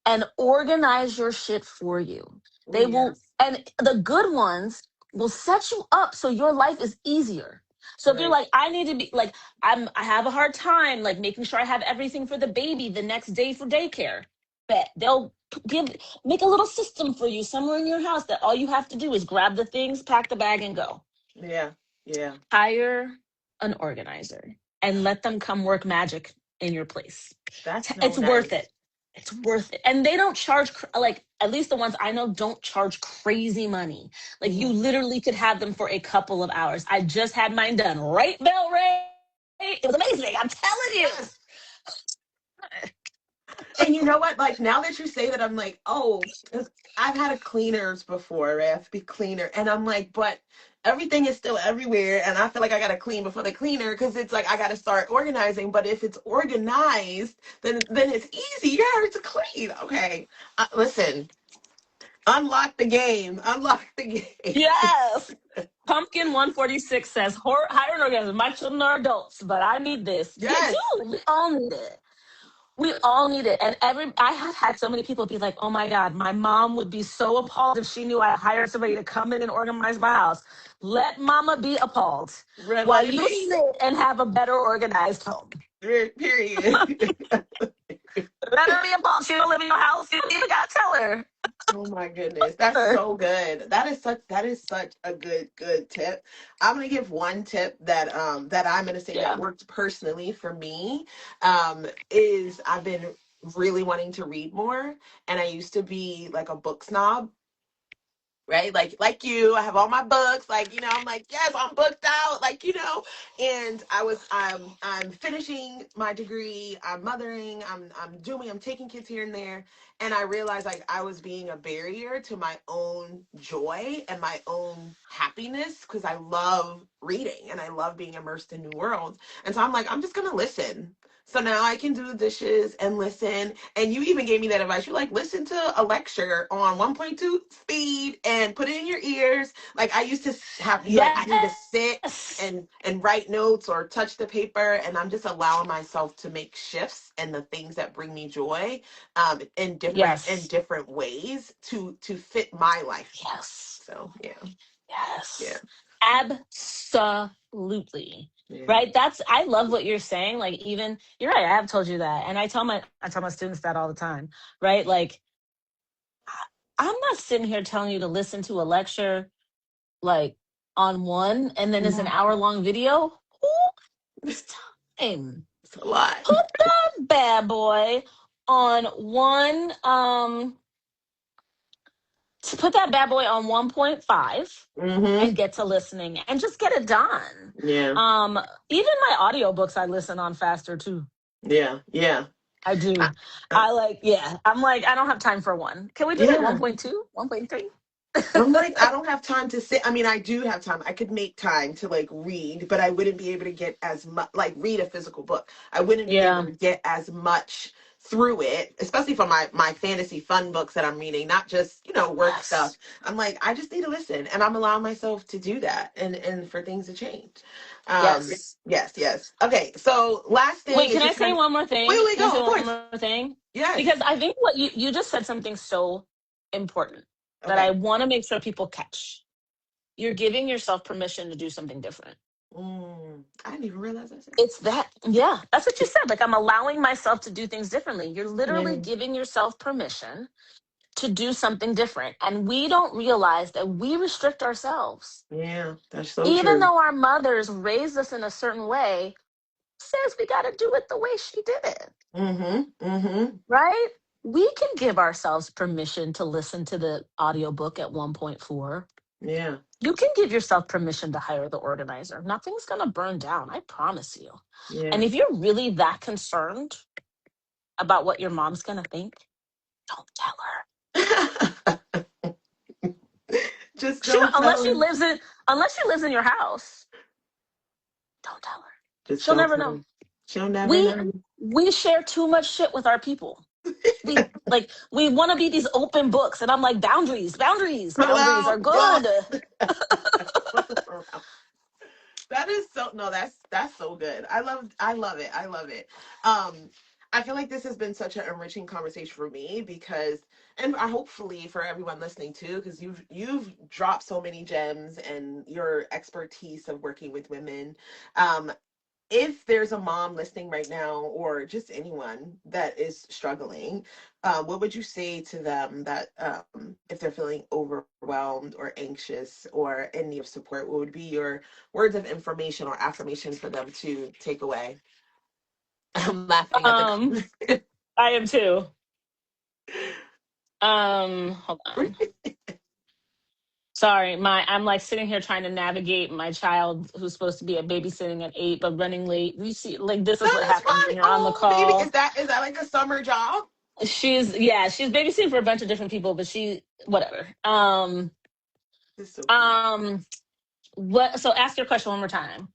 [SPEAKER 2] and organize your shit for you.
[SPEAKER 1] Oh,
[SPEAKER 2] They will,
[SPEAKER 1] yes.
[SPEAKER 2] and the good ones will set you up so your life is easier. So if you're
[SPEAKER 1] Right.
[SPEAKER 2] like, I need to be like, I have a hard time like making sure I have everything for the baby the next day for daycare. Bet they'll give make a little system for you somewhere in your house that all you have to do is grab the things, pack the bag, and go.
[SPEAKER 1] Yeah. Yeah.
[SPEAKER 2] Hire an organizer and let them come work magic in your place.
[SPEAKER 1] That's so
[SPEAKER 2] It's worth
[SPEAKER 1] nice.
[SPEAKER 2] it. It's worth it. And they don't charge, like, at least the ones I know don't charge crazy money. Like, you
[SPEAKER 1] Yeah.
[SPEAKER 2] literally could have them for a couple of hours. I just had mine done. Right, Bell Ray? It was amazing. I'm telling you.
[SPEAKER 1] Yes. And you know what? Like now that you say that, I'm like, oh, 'cause I've had a cleaners before, right? I have to be cleaner, and I'm like, but everything is still everywhere, and I feel like I gotta clean before the cleaner because it's like I gotta start organizing. But if it's organized, then it's easier to clean. Okay, listen, unlock the game, unlock the game.
[SPEAKER 2] Yes. Pumpkin 146 says, hire an organizer. My children are adults, but I need this. Yeah,
[SPEAKER 1] Yes,
[SPEAKER 2] dude, we all need it. We all need it. And I have had so many people be like, oh my God, my mom would be so appalled if she knew I hired somebody to come in and organize my house. Let mama be appalled
[SPEAKER 1] red
[SPEAKER 2] while
[SPEAKER 1] letter
[SPEAKER 2] you
[SPEAKER 1] B.
[SPEAKER 2] sit and have a better organized home.
[SPEAKER 1] Period.
[SPEAKER 2] Let her be appalled. She don't live in your house. You don't even gotta tell her.
[SPEAKER 1] Oh my goodness, that's so good. That is such a good tip. I'm gonna give one tip that I'm gonna say that
[SPEAKER 2] Yeah.
[SPEAKER 1] worked personally for me. Is I've been really wanting to read more, and I used to be like a book snob, right? Like you, I have all my books. Like I'm like, yes, I'm booked out. And I'm finishing my degree. I'm mothering. I'm taking kids here and there, and I realized like I was being a barrier to my own joy and my own happiness because I love reading and I love being immersed in new worlds. And so I'm like, I'm just gonna listen. So now I can do the dishes and listen. And you even gave me that advice. You're like, listen to a lecture on 1.2 speed and put it in your ears. Like I used to be like, I need to sit
[SPEAKER 2] Yes.
[SPEAKER 1] and write notes or touch the paper. And I'm just allowing myself to make shifts and the things that bring me joy in
[SPEAKER 2] Yes.
[SPEAKER 1] different ways to fit my life more.
[SPEAKER 2] Yes.
[SPEAKER 1] So yeah, yeah,
[SPEAKER 2] Yes. Absolutely.
[SPEAKER 1] yeah.
[SPEAKER 2] Right? I love what you're saying. Like even you're right, I have told you that. And I tell my students that all the time. Right? Like I'm not sitting here telling you to listen to a lecture like on one and then it's an
[SPEAKER 1] Mhm.
[SPEAKER 2] hour long video. Who has time?
[SPEAKER 1] It's a lot.
[SPEAKER 2] Put that bad boy on one to put that bad boy on 1.5
[SPEAKER 1] Hmm.
[SPEAKER 2] and get to listening and just get it done.
[SPEAKER 1] Yeah,
[SPEAKER 2] Um, even my audiobooks I listen on faster too.
[SPEAKER 1] yeah, yeah.
[SPEAKER 2] I
[SPEAKER 1] I,
[SPEAKER 2] do.
[SPEAKER 1] I,
[SPEAKER 2] I'm like, I don't have time for one. Can we do like
[SPEAKER 1] yeah.
[SPEAKER 2] 1.2, 1.3?
[SPEAKER 1] I'm like, I don't have time to sit. I mean, I do have time. I could make time to like read, but I wouldn't be able to get as much, like read a physical book. I wouldn't be able
[SPEAKER 2] Yeah.
[SPEAKER 1] to get as much through it, especially for my fantasy fun books that I'm reading, not just, work stuff.
[SPEAKER 2] Yes.
[SPEAKER 1] I'm like, I just need to listen and I'm allowing myself to do that and for things to change.
[SPEAKER 2] Yes.
[SPEAKER 1] Yes, yes. Okay. So last thing
[SPEAKER 2] Wait,
[SPEAKER 1] is
[SPEAKER 2] can I
[SPEAKER 1] just
[SPEAKER 2] say
[SPEAKER 1] kind of,
[SPEAKER 2] one more
[SPEAKER 1] wait,
[SPEAKER 2] thing?
[SPEAKER 1] wait,
[SPEAKER 2] Can I
[SPEAKER 1] go.
[SPEAKER 2] say
[SPEAKER 1] Of
[SPEAKER 2] one
[SPEAKER 1] course.
[SPEAKER 2] more thing? Because
[SPEAKER 1] Yes.
[SPEAKER 2] I think what you just said something so important that I
[SPEAKER 1] Okay.
[SPEAKER 2] want to make sure people catch. You're giving yourself permission to do something different.
[SPEAKER 1] I didn't even realize I said that.
[SPEAKER 2] It's that, yeah, that's what you said. Like, I'm allowing myself to do things differently. You're literally
[SPEAKER 1] Yeah.
[SPEAKER 2] giving yourself permission to do something different. And we don't realize that we restrict ourselves.
[SPEAKER 1] Yeah, that's so
[SPEAKER 2] Even
[SPEAKER 1] true.
[SPEAKER 2] though our mothers raised us in a certain way, says we got to do it the way she did it,
[SPEAKER 1] Mm-hmm. Mm-hmm.
[SPEAKER 2] right? We can give ourselves permission to listen to the audiobook at 1.4.
[SPEAKER 1] Yeah.
[SPEAKER 2] You can give yourself permission to hire the organizer. Nothing's going to burn down, I promise you. And
[SPEAKER 1] Yeah.
[SPEAKER 2] if you're really that concerned about what your mom's going to think, don't tell her.
[SPEAKER 1] Just
[SPEAKER 2] She
[SPEAKER 1] don't
[SPEAKER 2] don't,
[SPEAKER 1] tell her.
[SPEAKER 2] unless she lives in your house, don't tell her.
[SPEAKER 1] Just
[SPEAKER 2] She'll
[SPEAKER 1] don't
[SPEAKER 2] never
[SPEAKER 1] tell
[SPEAKER 2] know.
[SPEAKER 1] her. She'll never
[SPEAKER 2] We
[SPEAKER 1] know.
[SPEAKER 2] we share too much shit with our people. We want to be these open books, and I'm like, boundaries
[SPEAKER 1] Hello?
[SPEAKER 2] are
[SPEAKER 1] Yeah.
[SPEAKER 2] good.
[SPEAKER 1] That is so no, that's so good. I love it. I love it. Um I feel like this has been such an enriching conversation for me because and I hopefully for everyone listening too, because you've dropped so many gems and your expertise of working with women. Um if there's a mom listening right now or just anyone that is struggling, what would you say to them that if they're feeling overwhelmed or anxious or in need of support, what would be your words of information or affirmation for them to take away? I'm laughing at the
[SPEAKER 2] Um,
[SPEAKER 1] comments.
[SPEAKER 2] I am too. Hold on. Sorry, I'm like sitting here trying to navigate my child who's supposed to be at babysitting at 8, but running late. You see, like this
[SPEAKER 1] No,
[SPEAKER 2] is what
[SPEAKER 1] that's
[SPEAKER 2] happens when
[SPEAKER 1] fine.
[SPEAKER 2] you're on the
[SPEAKER 1] Oh, baby,
[SPEAKER 2] call.
[SPEAKER 1] is that like a summer job?
[SPEAKER 2] She's babysitting for a bunch of different people, but she whatever.
[SPEAKER 1] This is so cute.
[SPEAKER 2] Um, what? So ask your question one more time.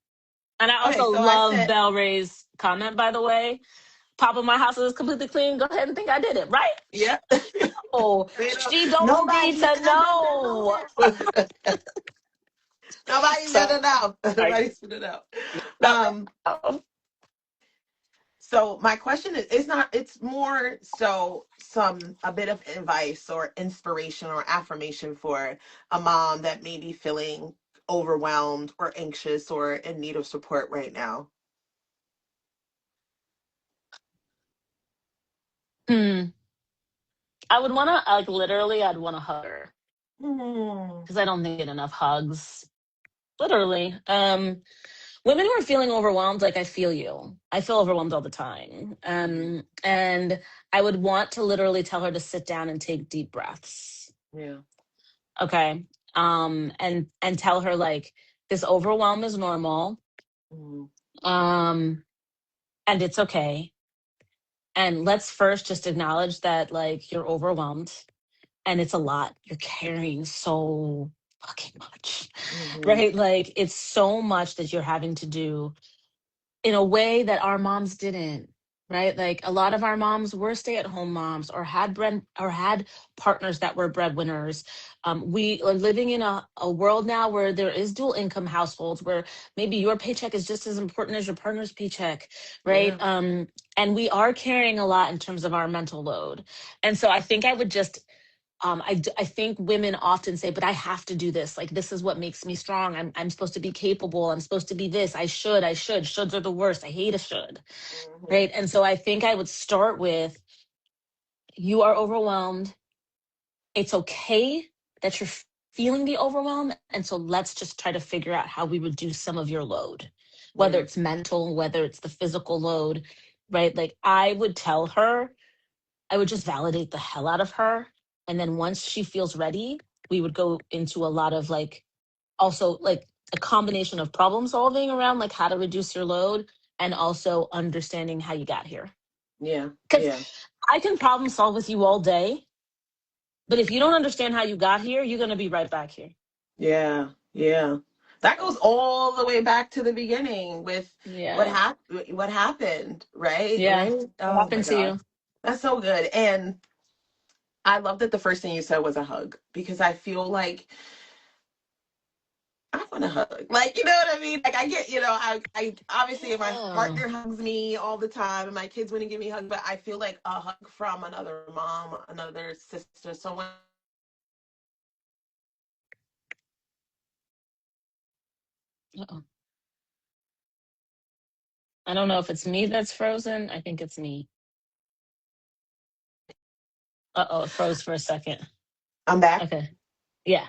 [SPEAKER 2] And I
[SPEAKER 1] Okay,
[SPEAKER 2] also
[SPEAKER 1] so I
[SPEAKER 2] love
[SPEAKER 1] said,
[SPEAKER 2] Bel Ray's comment, by the way. Papa, my house is completely clean. Go ahead and think I did it, right?
[SPEAKER 1] yeah.
[SPEAKER 2] Oh,
[SPEAKER 1] They don't,
[SPEAKER 2] she don't need
[SPEAKER 1] nobody's
[SPEAKER 2] to
[SPEAKER 1] gonna
[SPEAKER 2] know.
[SPEAKER 1] know. Nobody's
[SPEAKER 2] Sorry.
[SPEAKER 1] gonna know. Nobody's gonna know.
[SPEAKER 2] No,
[SPEAKER 1] Um,
[SPEAKER 2] no.
[SPEAKER 1] so my question is, it's not, it's more so some a bit of advice or inspiration or affirmation for a mom that may be feeling overwhelmed or anxious or in need of support right now.
[SPEAKER 2] Hmm. I would want to, like, literally, I'd want to hug her
[SPEAKER 1] Hmm.
[SPEAKER 2] because I don't think I get enough hugs. Literally. Women who are feeling overwhelmed, like, I feel you. I feel overwhelmed all the time. And I would want to literally tell her to sit down and take deep breaths.
[SPEAKER 1] Yeah.
[SPEAKER 2] Okay. And tell her, like, this overwhelm is normal.
[SPEAKER 1] Hmm.
[SPEAKER 2] Um, and it's okay. And let's first just acknowledge that, like, you're overwhelmed and it's a lot. You're carrying so fucking much,
[SPEAKER 1] Hmm.
[SPEAKER 2] right? Like, it's so much that you're having to do in a way that our moms didn't, right? Like, a lot of our moms were stay-at-home moms or had partners that were breadwinners. We are living in a world now where there is dual income households where maybe your paycheck is just as important as your partner's paycheck, right?
[SPEAKER 1] Yeah.
[SPEAKER 2] And we are carrying a lot in terms of our mental load. And so I think I would just I think women often say, but I have to do this. Like, this is what makes me strong. I'm supposed to be capable. I'm supposed to be this. I should. Shoulds are the worst. I hate a should.
[SPEAKER 1] Hmm.
[SPEAKER 2] Right. And so I think I would start with, you are overwhelmed. It's okay that you're feeling the overwhelm. And so let's just try to figure out how we reduce some of your load, whether
[SPEAKER 1] Yeah.
[SPEAKER 2] it's mental, whether it's the physical load. Right. Like, I would tell her, I would just validate the hell out of her. And then once she feels ready, we would go into a lot of, like, also, like, a combination of problem solving around, like, how to reduce your load and also understanding how you got here.
[SPEAKER 1] Yeah.
[SPEAKER 2] Because
[SPEAKER 1] Yeah.
[SPEAKER 2] I can problem solve with you all day, but if you don't understand how you got here, you're going to be right back here.
[SPEAKER 1] Yeah, yeah. That goes all the way back to the beginning with
[SPEAKER 2] Yeah.
[SPEAKER 1] what happened, right?
[SPEAKER 2] Yeah.
[SPEAKER 1] Right?
[SPEAKER 2] What
[SPEAKER 1] Oh my
[SPEAKER 2] happened to
[SPEAKER 1] God.
[SPEAKER 2] you?
[SPEAKER 1] That's so good. And I love that the first thing you said was a hug because I feel like I want a hug. Like, you know what I mean? Like I get, I obviously my
[SPEAKER 2] Yeah.
[SPEAKER 1] partner hugs me all the time and my kids want to give me hugs, but I feel like a hug from another mom, another sister, someone.
[SPEAKER 2] Uh-oh. I don't know if it's me that's frozen. I think it's me. Uh-oh, it froze for a second.
[SPEAKER 1] I'm back.
[SPEAKER 2] Okay. Yeah.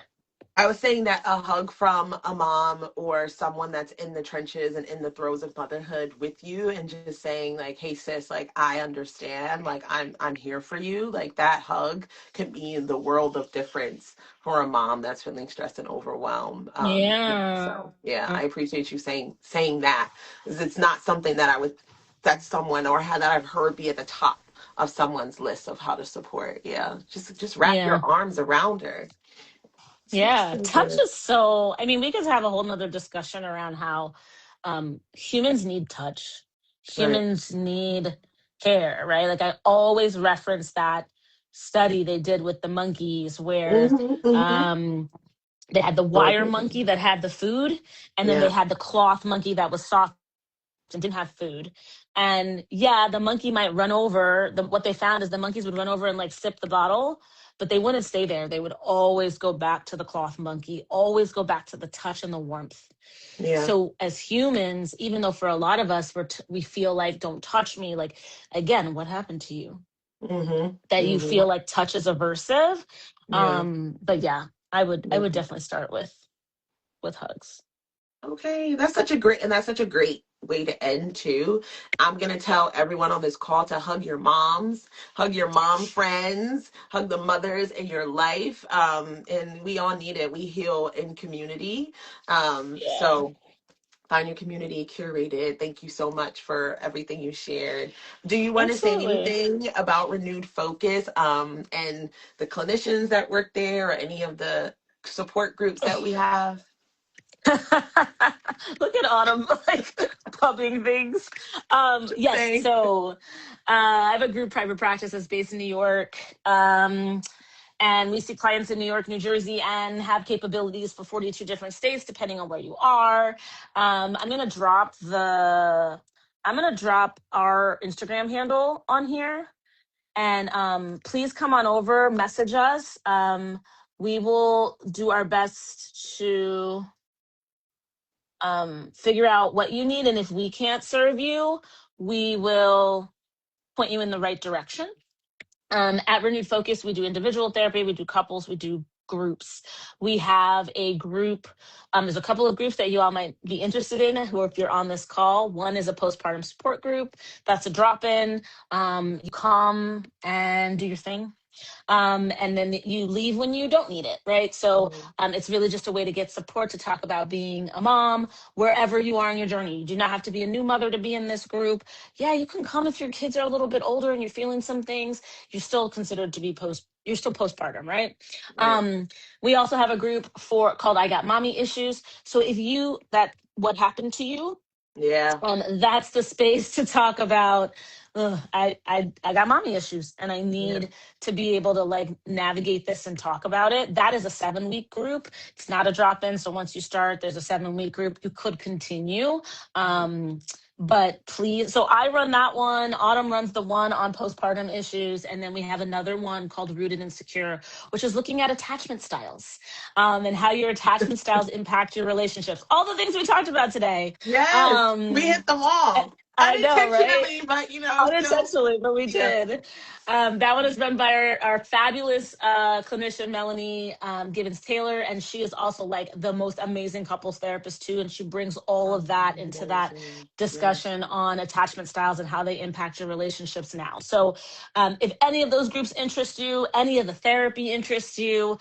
[SPEAKER 1] I was saying that a hug from a mom or someone that's in the trenches and in the throes of motherhood with you and just saying like, "Hey sis, like I understand, like I'm here for you." Like that hug can be the world of difference for a mom that's feeling stressed and overwhelmed.
[SPEAKER 2] Yeah.
[SPEAKER 1] So yeah, I appreciate you saying that. 'Cause it's not something that I would that someone or that I've heard be at the top of someone's list of how to support. Yeah, just wrap
[SPEAKER 2] Yeah.
[SPEAKER 1] your arms around her. So,
[SPEAKER 2] Yeah,
[SPEAKER 1] so
[SPEAKER 2] touch
[SPEAKER 1] good.
[SPEAKER 2] is so, I mean, we could have a whole nother discussion around how humans need touch.
[SPEAKER 1] Right.
[SPEAKER 2] Humans need care, right? Like I always reference that study they did with the monkeys where
[SPEAKER 1] Hmm. Hmm.
[SPEAKER 2] um they had the wire monkey that had the food, and then they
[SPEAKER 1] Yeah.
[SPEAKER 2] had the cloth monkey that was soft and didn't have food. And yeah, the monkey might run over. What they found is the monkeys would run over and like sip the bottle, but they wouldn't stay there. They would always go back to the cloth monkey, always go back to the touch and the warmth.
[SPEAKER 1] Yeah.
[SPEAKER 2] So as humans, even though for a lot of us we feel like don't touch me, like again, what happened to you
[SPEAKER 1] Hmm.
[SPEAKER 2] that you
[SPEAKER 1] Hmm.
[SPEAKER 2] feel like touch is aversive?
[SPEAKER 1] Yeah.
[SPEAKER 2] But yeah, I would
[SPEAKER 1] Yeah.
[SPEAKER 2] definitely start with hugs.
[SPEAKER 1] Okay, that's such a great way to end too. I'm gonna tell everyone on this call to hug your moms, hug your mom friends, hug the mothers in your life. And we all need it. We heal in community.
[SPEAKER 2] Yeah,
[SPEAKER 1] So find your community curated. Thank you so much for everything you shared. Do you want to say
[SPEAKER 2] absolutely.
[SPEAKER 1] anything about Renewed Focus, and the clinicians that work there, or any of the support groups that we have?
[SPEAKER 2] Look at Autumn like pubbing things. Yes,
[SPEAKER 1] Say.
[SPEAKER 2] so I have a group private practice that's based in New York. And we see clients in New York, New Jersey, and have capabilities for 42 different states, depending on where you are. I'm gonna drop our Instagram handle on here, and please come on over, message us. We will do our best to figure out what you need, and if we can't serve you, we will point you in the right direction. At Renewed Focus, we do individual therapy, we do couples, we do groups. We have a group. There's a couple of groups that you all might be interested in, who, if you're on this call, one is a postpartum support group. That's a drop in. You come and do your thing, and then you leave when you don't need it, right? So
[SPEAKER 1] Mhm.
[SPEAKER 2] it's really just a way to get support, to talk about being a mom wherever you are in your journey. You do not have to be a new mother to be in this group. Yeah, you can come if your kids are a little bit older and you're feeling some things. You're still considered to be you're still postpartum, right?
[SPEAKER 1] Right.
[SPEAKER 2] Um, we also have a group for called I Got Mommy Issues. So if you that what happened to you,
[SPEAKER 1] Yeah.
[SPEAKER 2] that's the space to talk about. I got mommy issues, and I
[SPEAKER 1] Yeah.
[SPEAKER 2] need to be able to like navigate this and talk about it. That is a 7 week group. It's not a drop in. So once you start, there's a 7 week group. You could continue. Um, but please, so I run that one. Autumn runs the one on postpartum issues. And then we have another one called Rooted and Secure, which is looking at attachment styles, and how your attachment styles impact your relationships. All the things we talked about today.
[SPEAKER 1] Yes. We
[SPEAKER 2] Um,
[SPEAKER 1] hit them all
[SPEAKER 2] I know, right?
[SPEAKER 1] unintentionally, but still.
[SPEAKER 2] Unintentionally, but we
[SPEAKER 1] Yeah.
[SPEAKER 2] did. That one is run by our fabulous clinician, Melanie Gibbons Taylor. And she is also like the most amazing couples therapist, too. And she brings all of that into that
[SPEAKER 1] Amazing. Yes.
[SPEAKER 2] discussion on attachment styles and how they impact your relationships now. So, if any of those groups interest you, any of the therapy interests you,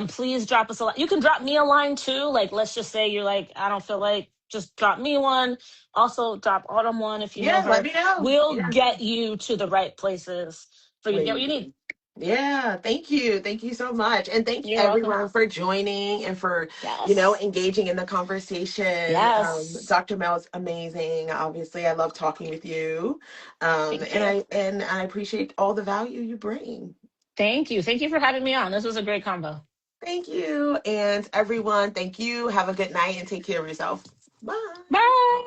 [SPEAKER 2] please drop us a line. You can drop me a line, too. Like, let's just say you're like, I don't feel like, just drop me one. Also, drop Autumn one if you know
[SPEAKER 1] Yeah. Let
[SPEAKER 2] her.
[SPEAKER 1] me know.
[SPEAKER 2] We'll
[SPEAKER 1] Yeah.
[SPEAKER 2] get you to the right places for you to get what you
[SPEAKER 1] Wait.
[SPEAKER 2] need.
[SPEAKER 1] Yeah, thank you. Thank you so much. And thank
[SPEAKER 2] You're welcome.
[SPEAKER 1] everyone for joining and for,
[SPEAKER 2] Yes.
[SPEAKER 1] engaging in the conversation.
[SPEAKER 2] Yes.
[SPEAKER 1] Dr. Mel's amazing. Obviously, I love talking with you.
[SPEAKER 2] Thank
[SPEAKER 1] And
[SPEAKER 2] you.
[SPEAKER 1] I appreciate all the value you bring.
[SPEAKER 2] Thank you. Thank you for having me on. This was a great combo.
[SPEAKER 1] Thank you. And everyone, thank you. Have a good night and take care of yourself. Bye.
[SPEAKER 2] Bye.